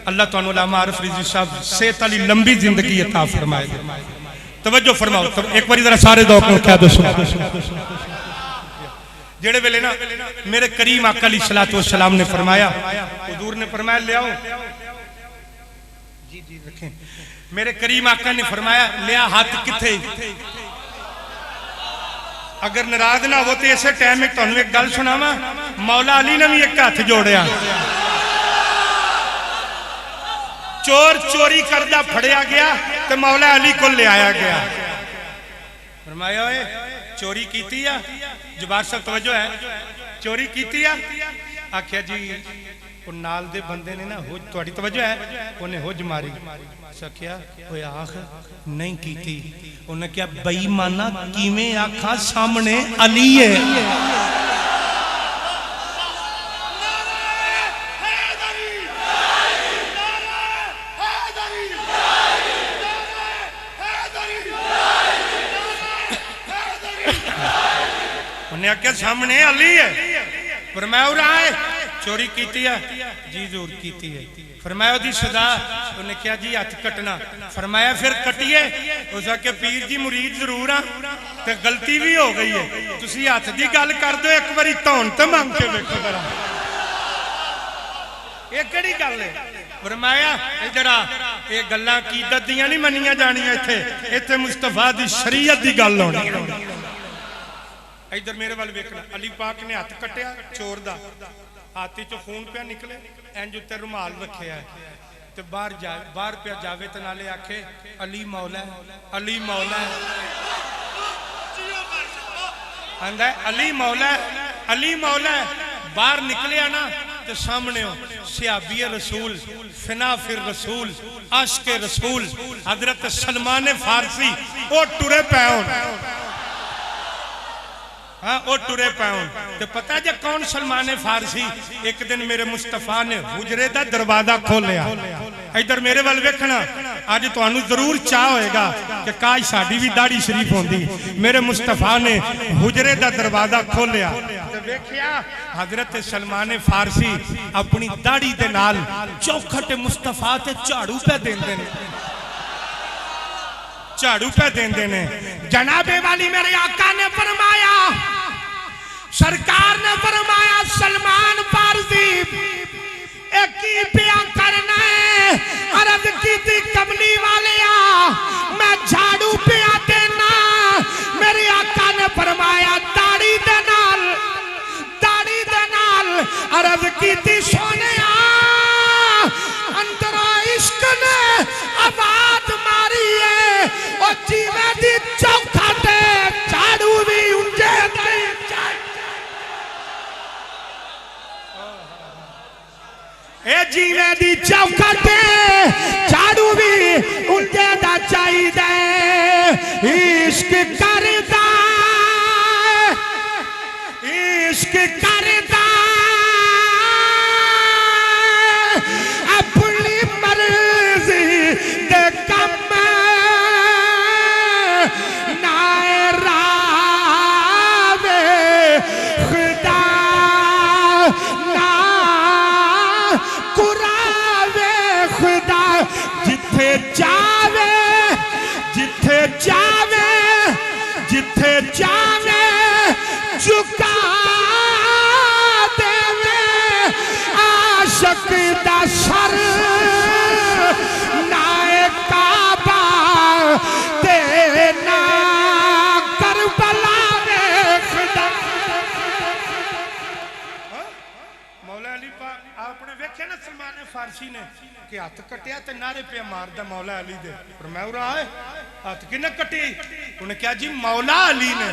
अल्लाह तुहानू अल्लामा आरिफ रज़वी साहब सेहत वाली लंबी जिंदगी अता फरमाए तवज्जो फरमाओ एक बारी जरा सारे दौक में क्या दसो जेड़े वेले ना मेरे करीम आका अलैहिस्सलातु वस्सलाम ने फरमाया हुजूर ने फरमाया ले आओ जी जी रखें मेरे करीम आका ने फरमाया लिया हाथ किथे अगर नाराज ना हो तो इसे टाइम में तुहानू एक गल सुनावा मौला अली ने भी एक हाथ जोड़िया चोर चोरी करदा फड़िया गया तो मौला अली को ले आया गया फरमाया ओए चोरी कीती आ जुबार साहब तवज्जो है चोरी कीती आ आख्या जी वो नाल दे बंदे ने ना हुज तुहाडी तवज्जो है उन्हें हुज मारी सकिया ओए आख नहीं कीती उन्हें क्या बेईमाना किवें आखा सामने अली है क्या सामने अली है फरमाया उरा है चोरी की जी जरूर की है फरमाया दी सजा उन्हें क्या जी हाथ कटना फरमाया फिर कटिए उस आके पीर जी मुरीद जरूर हाँ तो गलती भी हो गई है तुसी हाथ की गल कर दो एक बारी धौन तो मंग के देखो जरा ये केड़ी गल है फरमाया इधर आ ये गल्लां अकीदत दियां नहीं मनियां जानियां इत्थे इत्थे मुस्तफा दी शरीयत दी गल होनी इधर मेरे वाल वेखना अली पाक ने हाथ कटिया चोर दा हाथी चो खून पिया निकले इंज उत्ते रुमाल रखे है ते बाहर पिया जावे ते नाले आखे अली मौला अली मौला आंदा अली मौला बाहर निकलिया ना ते सामने सहाबी रसूल फिना फिर रसूल आशिक रसूल हजरत सलमान फारसी ओ टुरे पे हाँ वो टुरे पाउन तो पता जे कौन सलमान फारसी एक दिन मेरे मुस्तफा ने हुजरे दा दरवाजा खोलिया इधर मेरे वाल वेखना अज तुहानू जरूर चाह होएगा कि काश साडी भी दाढ़ी शरीफ होंदी मेरे मुस्तफा ने हुजरे दा दरवाजा खोलिया ते वेखिया हजरत सलमान फारसी अपनी दाढ़ी दे नाल चौखट मुस्तफा ते झाड़ू पे देंदे ने झाड़ू पे देंदे ने जनाबे वाली मेरे आका ने फरमाया सरकार ने फरमाया सलमान फारसी एक ही पिया करना है अर्ज की थी जीवे दी चौखट झाड़ू भी उंदे दा चाहिदा इश्क करदा इश्क करदा अपनी मर्जी दे कम नाए रावे खुदा ना कुरावे खुदा जिथे जावे जिथे जावे जिथे जावे चुका देवे आशिक दा सर नाए काबा ते ना करबला वे खुदा। मौला अली पाक आपने वेख्या ना सलमान फारसी ने कि हाथ कटिया ते नारे पे मारदा मौला अली दे पर मैं उरा है हाथ किने कटी उन्हें क्या जी मौला अली ने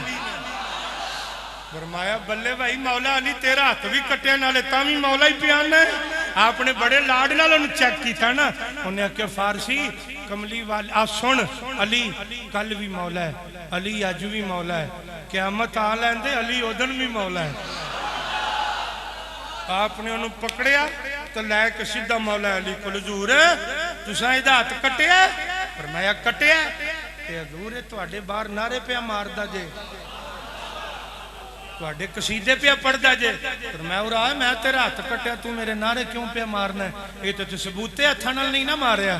फरमाया बल्ले भाई मौला अली तेरा हाथ भी कटिया नाले तावी मौला ही पियाना है आपने बड़े लाड नाल उन्हें चेक किया ना उन्हें आख्या फारसी कमली वाले आ सुन अली कल भी मौला है अली अज भी मौला है क़यामत आ लैंदे अली उदन भी मौला है आपने उन्हें पकड़िया तो लैके सीधा मौला अली को हजूर तुसा इहदा हाथ कटिया फरमाया कटिया ते हजूर तुहाडे बाहर नारे पे मारदा जे तुहाडे कसीदे पे पढ़दा जे पर मैं उरा मैं तेरा हाथ कटिया तू मेरे नारे क्यों पे मारना है ये तो सबूते हथा नाल नहीं ना मारिया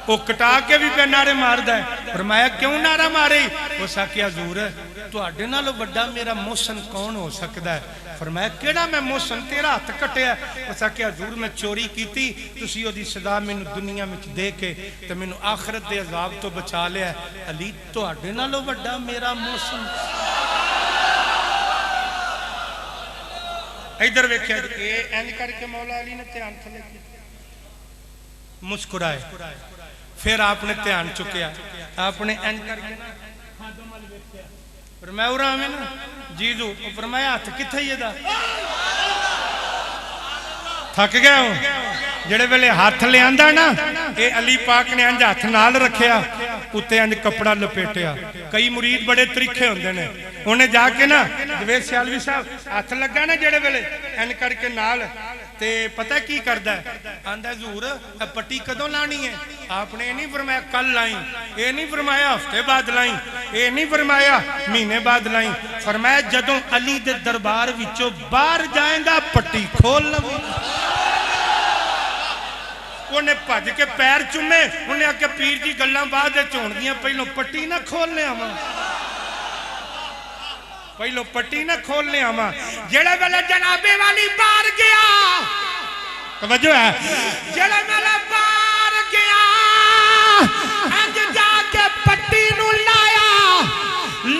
वो कटा के भी पे नारे मारदा है फरमाया क्यों नारा मारे उस आख्या हजूर तुहाडे नालों वड्डा मेरा मोहसन कौन हो सकदा है फरमाया केड़ा मैं मोहसन तेरा हाथ कटिया उस आख्या हजूर मैं चोरी कीती तुसी ओदी सजा मैनू दुनिया में दे के ते मैनू आखिरत दे अजाब तो बचा लिया अली तुहाडे नालों वड्डा मेरा मोहसन इधर वेख्या इंज करके मौला अली ने ध्यान थले मुस्कुराए फिर आपने ध्यान चुकया आपने इंज करके ना खादम वाल वेख्या पर मैं उरा में ना जीजू फरमाया हाथ किथे येदा थक गया हूं जेड़े वेले हाथ लियांदा ना ये अली पाक ने इंज हाथ नाल रखया उत्ते इंज कपड़ा लपेटिया कई मुरीद बड़े तरीके होंदे ने उन्हें जाके ना जवेद सियालवी साहब हाथ लगा ना जेड़े वेले इंज करके नाल ते पता की करदा है आंदा हजूर पट्टी कदों लानी है आपने ये नहीं फरमाया कल लाई ये नहीं फरमाया हफ्ते बाद लाई ये नहीं फरमाया महीने बाद लाई फरमाया जदों अली दे दरबार विचों बाहर जाएगा पट्टी खोल लवी उन्हें भज के पैर चुमे उन्हें आके पीर जी गल्लां बाद होणगियां पहलों पट्टी ना खोलने आवां पहलो पट्टी ना खोलने आवा जेड़े वेले जनाबे वाली बाहर गया तवज्जो है जेड़े वेले बाहर गया अंज जाके पट्टी नु लाया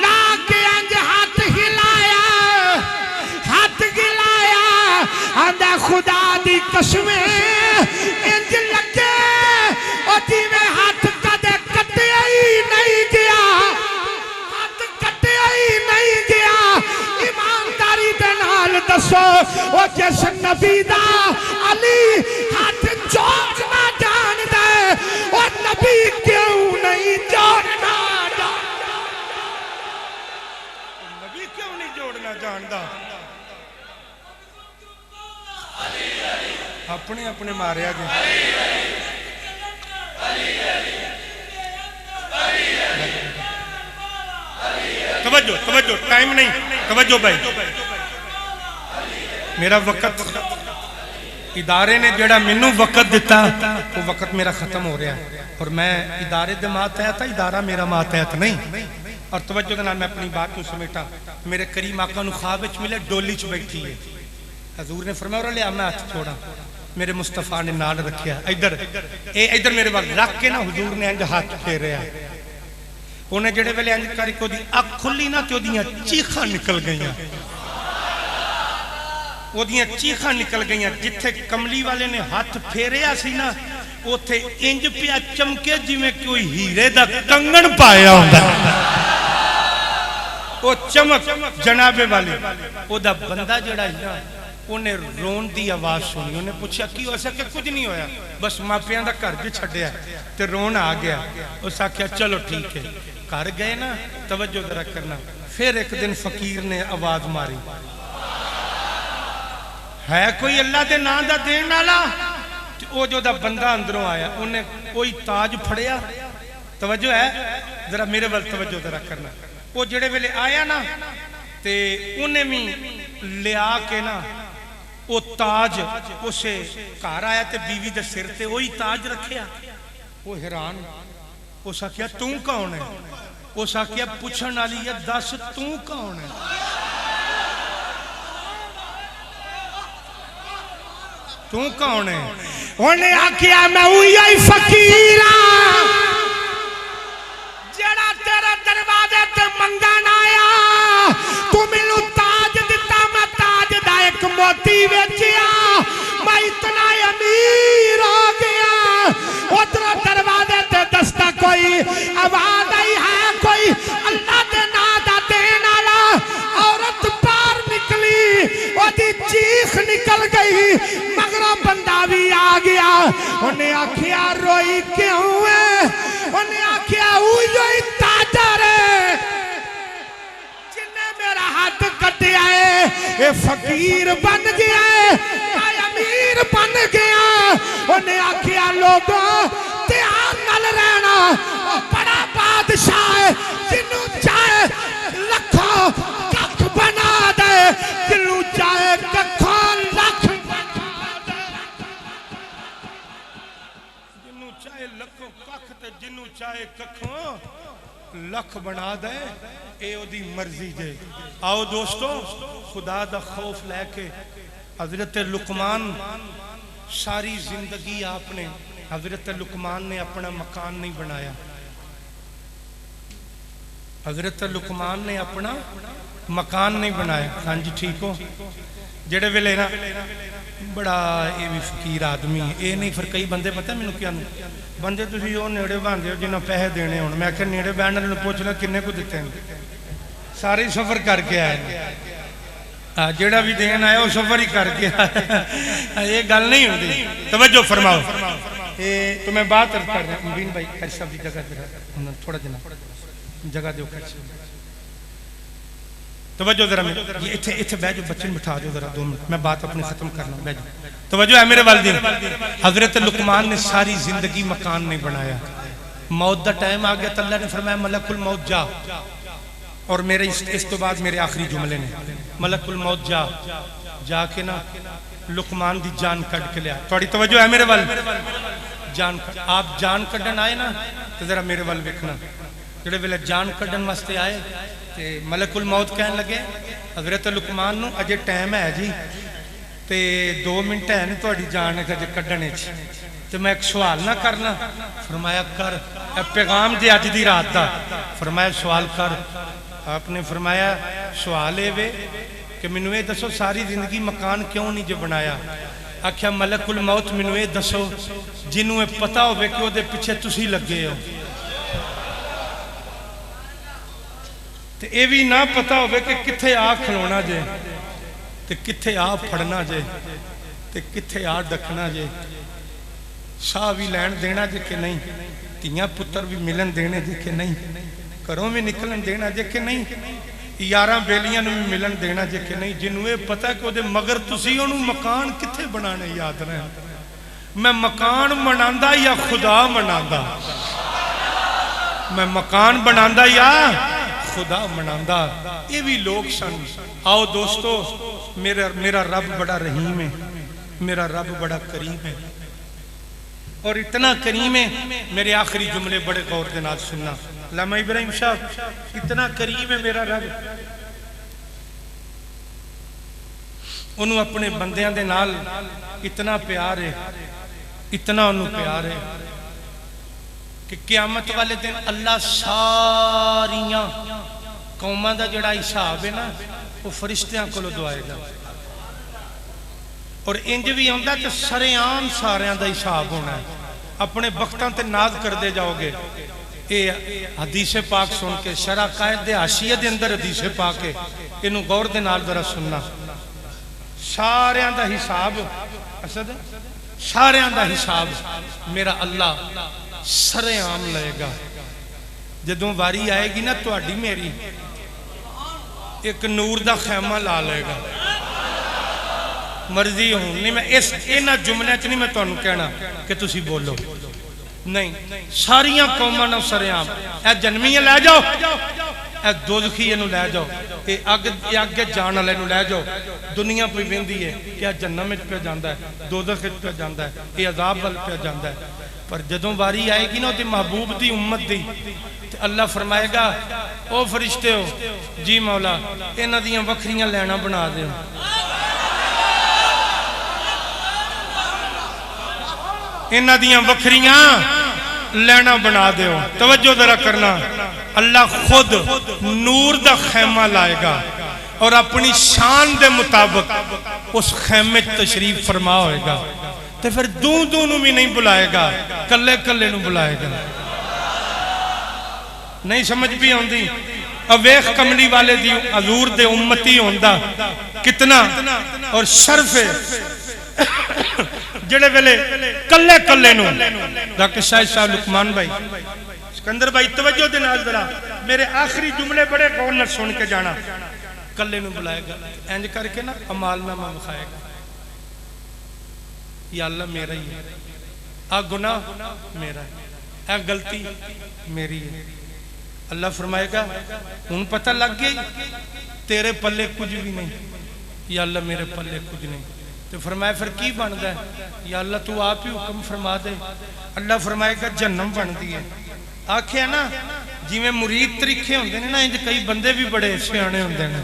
ला के अंज हाथ हिलाया हाथ गिलाया आंदा खुदा दी कसम इंज लगे ओ जिवें हाथ कदे कटिया ही नहीं गया ईमानदारी दे नाल दसो ओ जिस नबी दा अली हाथ जोड़ना जानदा ओ नबी क्यों नहीं जोड़ना नबी क्यों नहीं जोड़ना जानदा अपने अपने मारिया जी तवज्जो तवज्जो टाइम नहीं तवज्जो भाई मेरा वक्त इदारे ने जेड़ा मैनू वक्त दिता वो वक्त मेरा खत्म हो रहा है और मैं इदारे दे मातहत इदारा मेरा मातहत नहीं और तवज्जो के नाल मैं अपनी बात को समेटा मेरे करीम आका नू ख्वाब विच मिले डोली च बैठी है हजूर ने फरमाया लिया मैं हाथ छोड़ा मेरे मुस्तफा ने नाल रखिया इधर इधर मेरे वाल रख के ना हुजूर ने इंज हाथ फेरिया उन्हें जेड़े वेले इंज करके ओदी अख खुली ना ते ओदियां चीखां निकल गईयां ओदियां चीखां निकल गईयां जिथे कमली वाले ने हाथ फेरिया सी ना उथे इंज पिया चमके जिवें कोई हीरे दा कंगन पाया हुंदा वो चमक जनाबे वाले ओदा बंदा जेड़ा है ना उन्हें रोन की आवाज़ सुनी। उन्हें पूछा की हो सके? कुछ नहीं होया, बस मापिया का घर च छड्या ते रोन आ गया। उस आख्या चलो ठीक है। घर गए ना, तवज्जो जरा करना। फिर एक दिन फकीर ने आवाज़ मारी, है कोई अल्लाह के नाम का देने वाला? वो जो बंदा अंदरों आया, उन्हें कोई ताज फड़िया। तवज्जो है जरा मेरे वाल तवज्जो जरा करना। वो जेड़े वेले आया ना ते उन्हें भी लिया के ना वो ताज उसे घर आया ते बीवी के सिर ते वही ताज रखिया। वो हैरान। उस आख्या तू कौन है? उस आख्या पूछण वाली है, दस तू कौन है? तू कौन है? उन्हें आख्या मैं वही फकीर जेड़ा तेरे दरवाजे ते मंगन आया। तू मैनू ताज दिता, मैं ताज दा एक मोती बेचिया, मैं इतना अमीर हो गया। उधर दरवाजे ते दस्ता कोई आवाज आई है, कोई अल्लाह दे नाम दा देन वाला। औरत बाहर निकली, ओदी चीख निकल गई, मगरों बंदा भी आ गया। उन्हें आख्या रोई क्यों है? उन्हें आख्या उही ताजर जिन्हें मेरा हाथ कटिया है, ये फकीर बन गया है, मैं अमीर बन गया। उन्हें आख्या लोगों ध्यान नाल रहना, बड़ा बादशाह है, जिन्नू चाहे लखों कख बना दे, जिन्नू चाहे कखों लख, जिन्नू चाहे लखों कख ते जिन्नू चाहे कखों लख बना दे, ये ओदी मर्जी जे। आओ दोस्तों, खुदा दा खौफ लैके हजरत लुकमान सारी जिंदगी आपने, हजरत लुकमान ने अपना मकान नहीं बनाया। हजरत लुकमान ने अपना मकान नहीं बनाया। हाँ जी ठीक हो। जेड़े वेले ना बड़ा ये भी फकीर आदमी है, ये नहीं। फिर कई बंदे पता मैनू क्या बंदे तुसी वो नेड़े बहांदे हो जिन्हें पैसे देने हो। मैं आख्या नेड़े बहन वाले पूछ लो किन्ने को दिते हैं, सारे ही सफर करके आए। जेड़ा भी देन आया वो सफर ही करके आया। ये गल नहीं होती। तवज्जो फरमाओ। ये तो मैं बात कर रहा हूँ मुबीन भाई, खैर साहब की जगह थोड़ा जना जगह दो खैर साहब। तवज्जो जरा ये इथे इथे बैठ जाओ, बच्चे बिठा दो जरा 2 मिनट, मैं बात अपनी खत्म करना। बैठ जाओ। तवज्जो है मेरे वालिदैन। हजरत लुकमान ने सारी जिंदगी मकान नहीं बनाया। मौत का टाइम आ गया तो अल्लाह ने फरमाया मलकुल मौत जा। और मेरे इस तो बाद मेरे आखिरी जुमले ने मलकुल मौत जा, जाके ना लुकमान की जान कट के लिया। थोड़ी तवज्जो है मेरे वाल। जान आप जान कढ़न आए ना तो जरा मेरे वाल वेखना। जेड़े वेले जान कढ़न वास्ते आए ते मलकुल मौत कहन लगे हजरत लुकमान नू अजे टाइम है जी, ते 2 मिनट है थोड़ी जान अजे कढ़ने ते मैं एक सवाल ना करना? फरमाया कर। पैगाम जे अज दी रात दा। फरमाया सवाल कर। आपने फरमाया सवाल ये वे कि मैनू ये दसो सारी जिंदगी मकान क्यों नहीं जो बनाया? आख्या मलकुल मौत मैनू ये दसो जिन्हों पता हो कि वो पिछे तुसी लगे हो, ते ये भी ना पता हो कि किथे आ खलोना जे, ते किथे आ फड़ना जे, ते किथे आ डकना जे, शाह भी लैन देना जे कि नहीं, तियां पुत्र भी मिलन देने जे कि नहीं, घरों भी निकलन देना जे कि नहीं, यारां बेलियां भी मिलन देना जे कि नहीं। जिन्हों ये पता कि वो मगर तुसी उन्होंने मकान किथे बनाने याद रहे। मैं मकान बनांदा या खुदा बनांदा? मैं मकान बनांदा या खुदा बनांदा? ये भी लोग सन। आओ दोस्तों, मेरा रब बड़ा रहीम है, मेरा रब बड़ा करीम है। और इतना करीम है, मेरे आखिरी जुमले बड़े गौर के नाल सुनना। लामा इब्राहिम साहब, इतना करीम है मेरा रब, उन्होंने अपने बंदियां दे नाल इतना प्यार है, इतना उन्होंने प्यार है कि क़यामत वाले दिन अल्लाह सारियां कौमां दा जिहड़ा हिसाब है ना वो फरिश्तियां कोलों दुआएगा। और इंज भी आंदा तो सरेआम सारियां दा हिसाब होना है। अपने बख्तां ते नाज करते जाओगे। ये हदीसे पाक सुन के शरा कायद दे हाशिये दे अंदर हदीसे पाक है, इनू गौर दे नाल जरा सुनना। सारियां दा हिसाब असद सारियां दा हिसाब मेरा अल्लाह सरेआम लेगा। जदों वारी आएगी ना तुहाडी मेरी, एक नूर दा खैमा ला लेगा। मर्जी हो नहीं, मैं इस इन्हां जुमलियां च नहीं मैं तुहानू कहना कि तुसी बोलो नहीं, सारियां कौमां नाल सरेआम। ए जन्मीए लै जाओ, ए दोज़खी इनू लै जाओ, ये अगे जान वाले नू लै जाओ। दुनिया पई वेंदी है कि आ जन्नत विच पे जांदा है, दोज़ख विच पे जांदा है, ये अज़ाब वल पे जांदा है। पर जदों वारी आएगी ना उहदे महबूब दी उम्मत दी, ते अल्लाह फरमाएगा ओ फरिश्ते हो जी मौला इन्हां दियां वखरियां लैना बना दिओ। इन्हां दियां वखरियां लैना बना दो। तवज्जो जरा करना, अल्लाह खुद नूर दा खैमा लाएगा और अपनी शान दे मुताबिक उस खैमे तशरीफ फरमा होएगा। तो फिर दू दू नू भी नहीं बुलाएगा, कल्ले कल्ले नू बुलाएगा। नहीं समझ भी आउंदी? अवेख कमली वाले दी हजूर दे उम्मती होंदा कितना और शर्फ है जेड़े वेले कल्ले कल्ले नू। डॉक्टर शाहिद साहब लुकमान भाई, सिकंदर भाई तवज्जो दे नाल जरा मेरे आखिरी जुमले बड़े गौर नाल सुन के जाना। कल्ले नू बुलाएगा, इंज करके ना अमाल नामा विखाएगा, या अल्लाह मेरा ही है, आ गुनाह मेरा है, आ गलती मेरी है। अल्लाह फरमाएगा हुण पता लग गया तेरे पल्ले कुछ भी नहीं, या अल्लाह मेरे पल्ले कुछ नहीं। तो फरमाया फिर की बनता है? या अल्लाह तू आप ही हुक्म फरमा दे। अल्लाह फरमाएगा जन्नम बनती है। आखिया ना जिवें मुरीद तरीके होंदे ने ना, इंज कई बंदे भी बड़े सियाणे होंदे ने।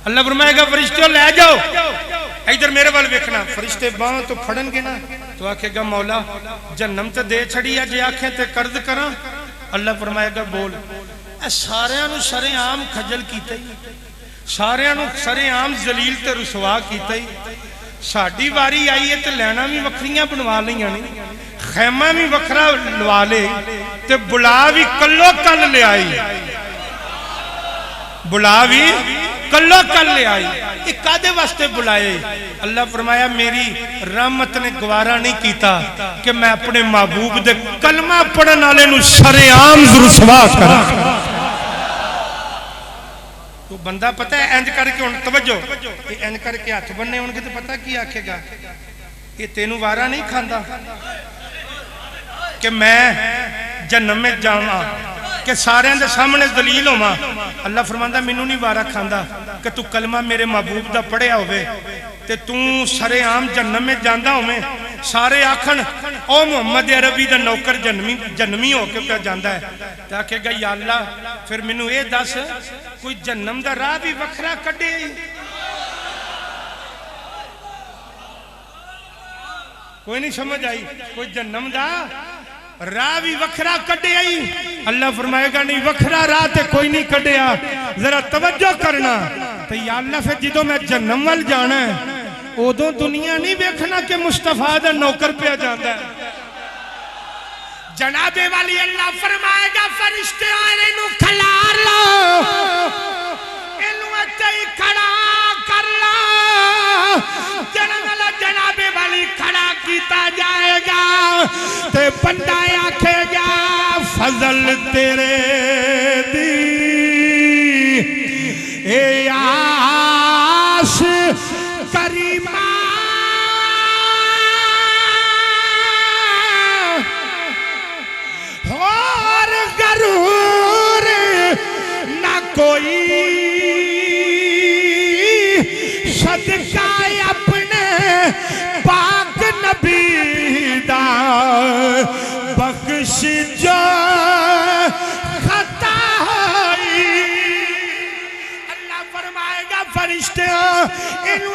अल्लाह फरमाएगा फरिश्ते ले जाओ, इधर मेरे वाल वेखना। फरिश्ते बाहों तो फड़नगे ना तो आखेगा मौला जन्नम तो दे छड़ी है, जे आखे तो कर्ज करा। अल्लाह फरमाएगा बोल। सारियां नू सरेआम खजल कीता ही, सारियां नू सरेआम जलील ते रुसवा कीता ही। साडी वारी आई है तो लैना भी वखरियां बनवा लिया ने, खैमा भी वखरा लवा ले, ते बुला भी कल्लो कल ले आई, बुला भी कल्लो कल ले आई। ये कादे वास्ते बुलाए? अल्लाह फरमाया मेरी रहमत ने गवारा नहीं कीता कि मैं अपने महबूब दे कलमा पढ़न वाले नू सरेआम रुसवा करा। तो बंदा पता है इंज करके हुण तवज्जो, इंज करके हाथ बन्ने होणगे तो पता की आखेगा, ये तेनू वारा नहीं खांदा कि मैं जन्नत में जावां, कि सारियां दे सामने दलील होवां। अल्लाह फरमांदा मैनू नहीं वारा खांदा कि तू कलमा मेरे महबूब दा पढ़िया होवे ते तू सरेआम जन्नत में जांदा होवे, सारे आखन ओ मोहम्मद अरबी दा नौकर जन्मी होके पे जांदा है। ते आखेगा या अल्लाह फिर मैनू ये दस कोई जन्नम दा राह भी वखरा कढे? कोई नहीं समझ आई? कोई जन्नम दा राह भी वखरा कढे आई? अल्लाह फरमाएगा नहीं वखरा राह ते कोई नहीं कढिया। जरा तवज्जो करना। तो या अल्लाह फिर जो मैं जन्नम वाल जाना है उदों दुनिया नहीं देखना कि मुस्तफा दा नौकर पे जाता है। जनाबे वाली अल्लाह फरमाएगा फरिश्ते इनू खलार लो, इनू इत्थे ही खड़ा कर लो। जनाबे वाली खड़ा किया जाएगा ते बंदा आखेगा फजल तेरे दी ए आस करीमा और गरूर ना कोई सदका अपने पाक नबी दा बख्श जो खता होई। अल्लाह फरमाएगा फरिश्ते इनू